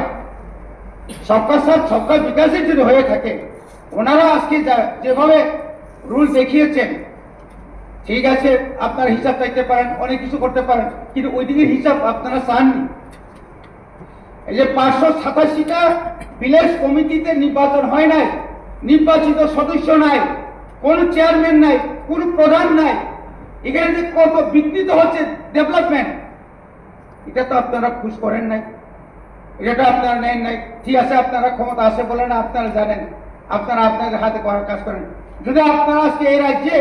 সবকা সাথ সবকা বিকাশের জন্য হয়ে থাকে ওনারা আজকে যেভাবে রুল দেখিয়েছেন ঠিক আছে আপনারা হিসাব চাইতে পারেন অনেক কিছু করতে পারেন কিন্তু ওই দিকের হিসাব আপনারা চাননি এই যে 587টা ভিলেজ কমিটিতে নির্বাচন হয় নাই নির্বাচিত সদস্য নাই কোন চেয়ারম্যান নাই কোন প্রধান নাই এখানে যে কত বিকৃত হচ্ছে ডেভেলপমেন্ট এটা তো আপনারা খুশ করেন নাই এটা আপনারা নেন নাই ঠিক আছে আপনারা ক্ষমতা আছে বলে না আপনারা জানেন আপনারা আপনাদের হাতে করার কাজ করেন যদি আপনারা আজকে এই রাজ্যে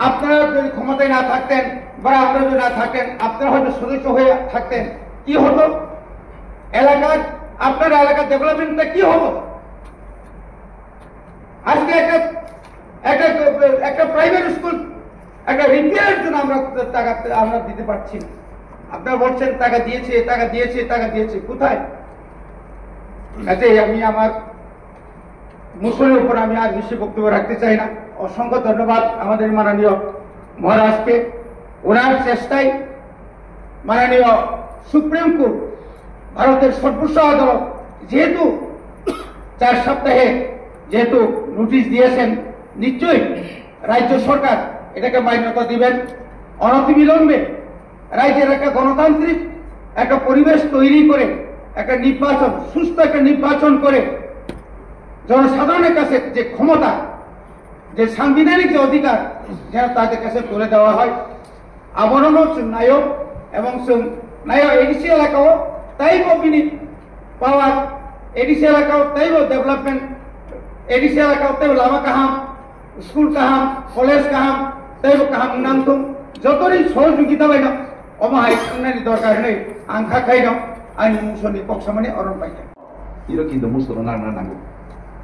আপনারা যদি ক্ষমতায় না থাকতেন বা আপনারা যদি না থাকতেন আপনারা হয়তো সদস্য হয়ে থাকতেন কি হতো এলাকার আপনার এলাকার ডেভেলপমেন্টটা কি হতো আজকে একটা প্রাইভেট স্কুল একটা রিপেয়ারের জন্য আমরা দিতে পারছি না আপনারা বলছেন টাকা দিয়েছে কোথায় আচ্ছা আমি আমার মুসলের উপর আমি আর বেশি বক্তব্য রাখতে চাই না অসংখ্য ধন্যবাদ আমাদের মাননীয় মহারাজকে ওনার চেষ্টায় মাননীয় সুপ্রিম কোর্ট ভারতের সর্বোচ্চ আদালত যেহেতু 4 সপ্তাহে যেহেতু নোটিশ দিয়েছেন নিশ্চয়ই রাজ্য সরকার এটাকে মান্যতা দিবেন অনতিবিলম্বে রাজ্যের একটা গণতান্ত্রিক একটা পরিবেশ তৈরি করে একটা নির্বাচন সুস্থ একটা নির্বাচন করে জনসাধারণের কাছে যে ক্ষমতা যে সাংবিধানিক যে অধিকার যেন তাদের কাছে তুলে দেওয়া হয় আমরণ নায়ক এবং নায়ক এডিসি এলাকাও তাইব বিনি পাওয়ার এডিসি এলাকাও তাইব ডেভেলপমেন্ট এডিসি এলাকাও তাইব লামা কাহাম স্কুল কাহাম কলেজ কাহাম তাইব কাহাম নামতুম যতই সহযোগিতা পাই না অমাহাই খাংনানি দরকার নেই আংখা খাই না আইন মুসনি পক্ষমানে অরণ পাইছে 이렇게 무서워 나나나고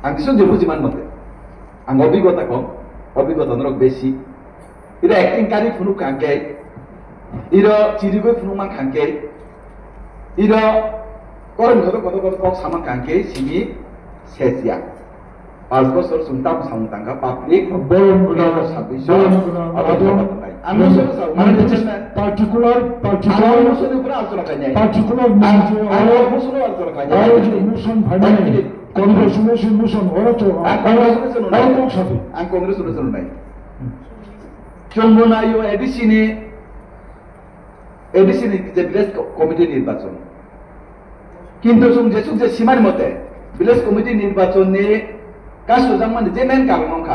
안기선 제보지만 못해 안 어비고다 거 어비고다 너럭 베시 이러 액팅까지 분욱 관계 이러 지리고 분욱만 관계 이러 거름거도 거도 꼭 사만 관계 심이 세지야 알고서 숨땀 상당가 파블릭 particular motion ভাইনাই কংগ্রেস মোশন ওরতো 안 কংগ্রেস으로서는 নাই 정부나 요 에디시니 이제 빌레스 কমিটি নির্বাচন কিন্তু 좀 심한 못해 빌레스 কমিটি নির্বাচনে 가수장만 이제 맨 가능한가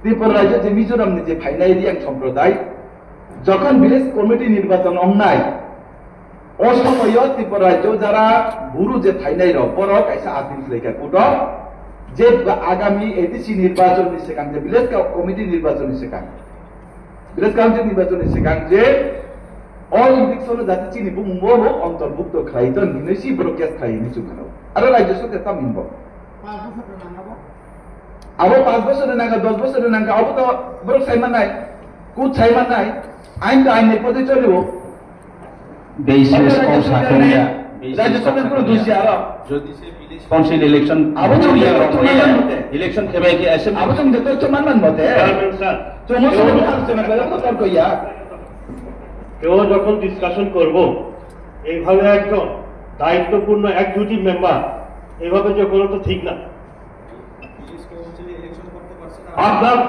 ত্রিপুরা রাজ্যে যে মিজোরাম যে ফাইনাইরিয়াং সম্প্রদায় যখন ভিলেজ কমিটি নির্বাচন অন্যায় অসময় ত্রিপুরা রাজ্য যারা বুড়ো যে থাইনাই পর কাইসা আদিম লেখা কুট যে আগামী এডিসি নির্বাচন সেখান যে ভিলেজ কমিটি নির্বাচন সেখান ভিলেজ কাউন্সিল নির্বাচন সেখান যে অল ইলেকশন যাতে চিনি বুমবো অন্তর্ভুক্ত খাইতন হিনেসি ব্রোকেস খাই নিচু খানো আর রাজ্য সরকার তা মিনব আবো 5 বছরের নাগা 10 বছরের নাগা আবো তো ব্রোক সাইমান নাই কুট সাইমান নাই আইন তো আইনের পথে চলিব বেসিস কোন সাকরিয়া রাজ্য সরকার কোনো দোষী আর যদি সে ভিলেজ কাউন্সিল ইলেকশন আবো তো ইলেকশন খেবে কি অ্যাসেম্বলি আবো তো দেখো তো মানমান মতে চমৎকার আলোচনা করে তো তর্ক ইয়া কেউ যখন ডিসকাশন করব এইভাবে একজন দায়িত্বপূর্ণ এক্সিকিউটিভ মেম্বার এইভাবে যে কোনো তো ঠিক না।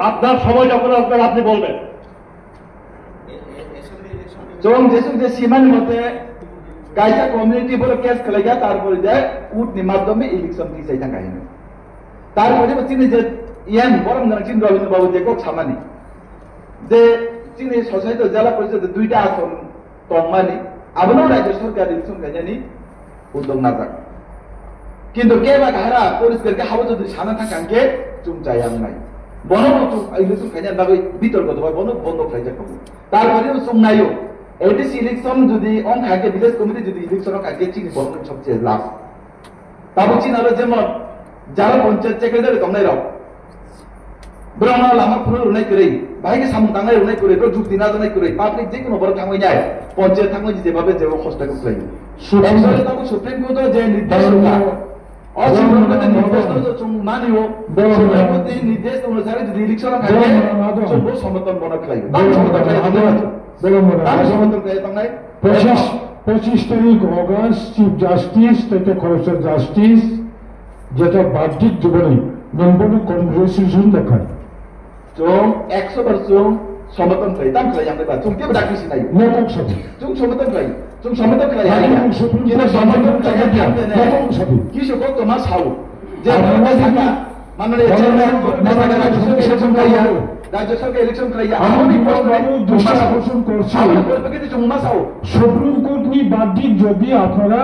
আপনার সময় যখন আসবেন আপনি বলবেন যখন দেশের যে সীমান মতে গাইজা কমিউনিটি বলে কেস খেলেগা তারপরে যায় উটনি মাধ্যমে ইলেকশন কি চাইতা কাহিনী তারপরে চিনি যে ইয়ান বরং চিন রবীন্দ্র বাবু যে কক সামানি যে চিনি সোসাইটি জেলা পরিষদে 2টা আসন তংমানি আবনো রাজ্য সরকার ইলেকশন গাইজানি উদ্যোগ না যাক কিন্তু কে বা কাহারা পরিষ্কারকে হাবো যদি সানা থাকাকে চুমচাই আম নাই বন ইলেকশন খাইজান ভাবে বিতর্ক হয় বন বন্ধ খাইজা খাবো তারপরেও চুম নাইও এডিসি ইলেকশন যদি অন খাকে ভিলেজ কমিটি যদি ইলেকশন খাকে চিনি বরং সবচেয়ে লাভ তারপর চিন আলো যেমন যারা পঞ্চায়েত সেক্রেটারি দংনাই রাও ব্রহ্মা লামা ফুল উনাই করে ভাইকে সামু দাঙ্গাই উনাই করে তো যুক্তি না জানাই করে পাবলিক যে কোনো বড় থামাই যায় পঞ্চায়েত থামাই যেভাবে যে কষ্ট করতে লাগে একচুয়ালি তাকে সুপ্রিম কোর্ট যে নির্দেশ অসম্পূর্ণ নির্দেশ তো মানিও সুপ্রিম কোর্ট নির্দেশ অনুসারে যদি ইলেকশন থাকে সব সমর্থন বনা খাই সমর্থন খাই সমর্থন খাই তাই 25 তারিখ অগস্ট চিফ জাস্টিস থেকে খরচের জাস্টিস যেটা বাহ্যিক জীবনে নম্বর কনভারসেশন দেখায় 좀 100% সমর্থন খাই তাম খাই আমরা বা তুমি কেবল ডাকিস নাই নকম সাথে তুমি সমর্থন খাই তুমি সমর্থন খাই কিন্তু সমর্থন খাই নকম সাথে কি সব তোমার সাউ যে আমরা থাকা মানে রাজ্য সরকার ইলেকশন খাইয়া আমি দৃষ্টি আকর্ষণ করছি সুপ্রিম কোর্ট নি বাহ্যিক যদি আপনারা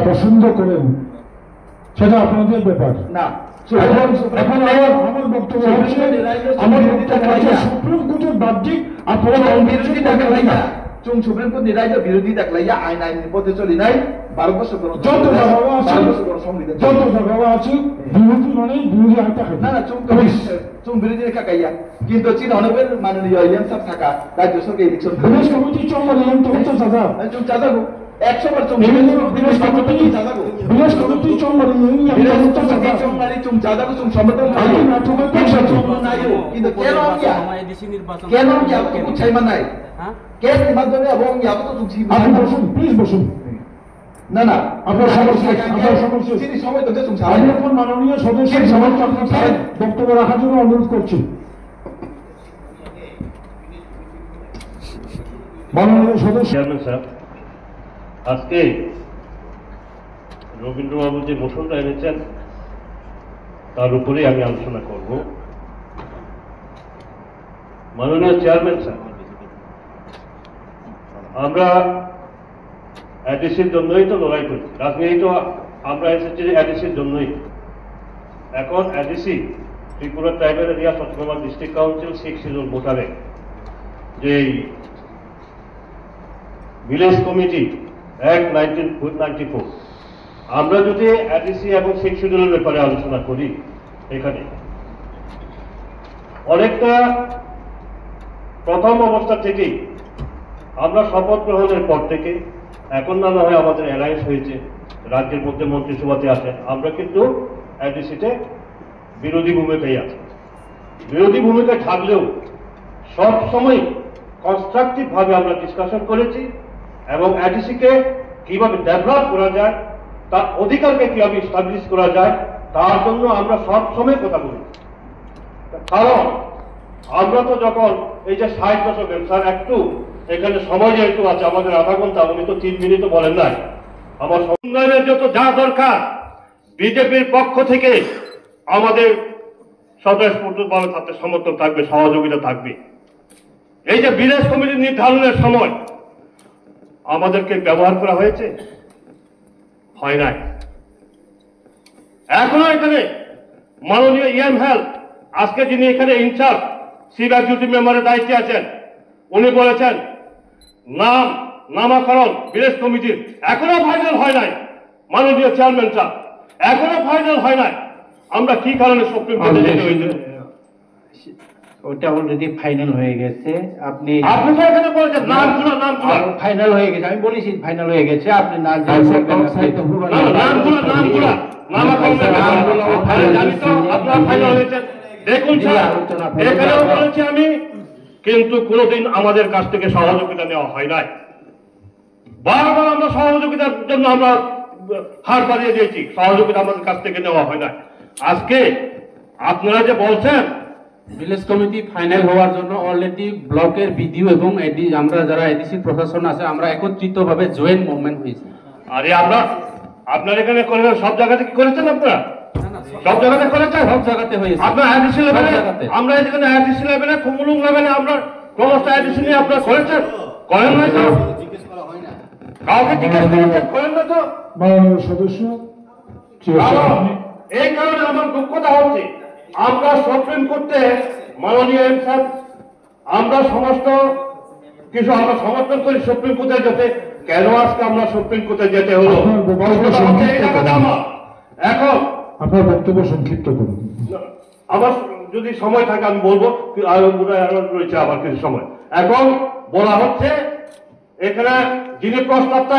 পছন্দ করেন সেটা আপনাদের ব্যাপার না এখন আমার বক্তব্য হচ্ছে সুপ্রিম কোর্টের বাহ্যিক আপনারা বিরোধী দেখাইয়া চুম সুপ্রিম কোর্ট নিরাইজ বিরোধী দেখাইয়া আইন আইন পথে চলি নাই 12 বছর যত জায়গা আছে যত জায়গা আছে বিরোধী মানে বিরোধী আইন থাকে না না চুম বিরোধী রেখা কাইয়া কিন্তু চীন অনেকের মাননীয় ইএম সাহেব থাকা রাজ্য সরকার ইলেকশন বিদেশ কমিটি চম্বল ইএম তো হচ্ছে দাদা চুম চাজাগো 100 বার চুম বিদেশ কমিটি চাজাগো বিদেশ কমিটি চম্বল ইএম তো দাদা চুমমানি চুম চাজাগো চুম সমর্থন আই না তুমি চুম নাইও কিন্তু কেন কি আপনি বুঝাইমান নাই কেস মাধ্যমে এবং ইয়াবো তো চুম আপনি বসুন প্লিজ বসুন না না আপনার সমস্যা চিনি সময় তো চুম আমি এখন মাননীয় সদস্যের সমস্ত বক্তব্য রাখার জন্য অনুরোধ করছি মাননীয় সদস্য চেয়ারম্যান সাহেব আজকে রবীন্দ্রবাবু যে মোশনটা এনেছেন তার উপরেই আমি আলোচনা করব। মাননীয় চেয়ারম্যান সাহেব আমরা অ্যাডিসির জন্যই তো লড়াই করছি রাজনীতি তো আমরা এসেছি অ্যাডিসির জন্যই এখন অ্যাডিসি ত্রিপুরা ট্রাইবাল এরিয়া চট্টগ্রাম ডিস্ট্রিক্ট কাউন্সিল 6 শিডিউল মোতাবেক যে ভিলেজ কমিটি অ্যাক্ট 1994 আমরা যদি অ্যাডিসি এবং 6 শিডিউলের ব্যাপারে আলোচনা করি এখানে অনেকটা প্রথম অবস্থা থেকেই আমরা শপথ গ্রহণের পর থেকে এখন না হয় আমাদের অ্যালায়েন্স হয়েছে রাজ্যের মধ্যে মন্ত্রিসভাতে আছেন আমরা কিন্তু অ্যাডিসিতে বিরোধী ভূমিকায় আছি বিরোধী ভূমিকায় থাকলেও সব সময় কনস্ট্রাকটিভ ভাবে আমরা ডিসকাশন করেছি এবং অ্যাডিসিকে কিভাবে ডেভেলপ করা যায় তার অধিকারকে কিভাবে স্টাবলিশ করা যায় তার জন্য আমরা সব সময় কথা বলি কারণ আমরা তো যখন এই যে 60 দশকের স্যার একটু এখানে সময় যেহেতু আছে আমাদের আধা ঘন্টা উনি তো 3 মিনিটও বলেন নাই আমার উন্নয়নের যত যা দরকার বিজেপির পক্ষ থেকে আমাদের স্বতঃস্ফূর্তভাবে তাতে সমর্থন থাকবে সহযোগিতা থাকবে এই যে বিদেশ কমিটি নির্ধারণের সময় আমাদেরকে ব্যবহার করা হয়েছে, হয় নাই। এখনো এখানে মাননীয় ইএম হেলথ আজকে যিনি এখানে ইনচার্জ চিফ এক্সিকিউটিভ মেম্বারের দায়িত্বে আছেন, উনি বলেছেন নামাকরণ বিদেশ কমিটির এখনো ফাইনাল হয় নাই। মাননীয় চেয়ারম্যান সাহেব, এখনো ফাইনাল হয় নাই। আমরা কি কারণে সুপ্রিম কোর্টে যেতে হয়েছিল? ওটা অলরেডি ফাইনাল হয়ে গেছে। আপনি তো এখানে বলেছেন নামগুলো ফাইনাল হয়ে গেছে, আমি বলেছি ফাইনাল হয়ে গেছে। আপনি না দেখুন এখানেও বলেছি আমি, কিন্তু কোনোদিন আমাদের কাছ থেকে সহযোগিতা নেওয়া হয় নাই। বারবার আমরা সহযোগিতার জন্য আমরা হার বাড়িয়ে দিয়েছি, সহযোগিতা আমাদের কাছ থেকে নেওয়া হয় নাই। আজকে আপনারা যে বলছেন ভিলেজ কমিটি ফাইনাল হওয়ার জন্য অলরেডি ব্লকের বিডিও এবং আমরা যারা এডিসি প্রশাসন আছে আমরা একত্রিতভাবে জয়েন্ট মুভমেন্ট হয়েছে। আরে আপনার এখানে করেছেন, সব জায়গাতে কি করেছেন? আপনারা সব জায়গাতে করেছেন? সব জায়গাতে হয়েছে। আপনার এডিসি লেভেলে, আমরা এখানে এডিসি লেভেলে, কুমুলুং লেভেলে আমরা ক্রমশ এডিসি নিয়ে আপনারা করেছেন? করেন নাই তো? কাউকে জিজ্ঞেস করেন না তো? মাননীয় সদস্য, এই কারণে আমার দুঃখতা হচ্ছে, আমরা সুপ্রিম কোর্টে মাননীয় এম সাহেব, আমরা সমস্ত কিছু আমরা সমর্থন করি সুপ্রিম কোর্টে যেতে। কেন আজকে আমরা সুপ্রিম কোর্টে যেতে হলো? এখন আপনার বক্তব্য সংক্ষিপ্ত করুন। আমার যদি সময় থাকে আমি বলবো, আরো রয়েছে আবার কিছু সময়। এখন বলা হচ্ছে এখানে যিনি প্রস্তাবটা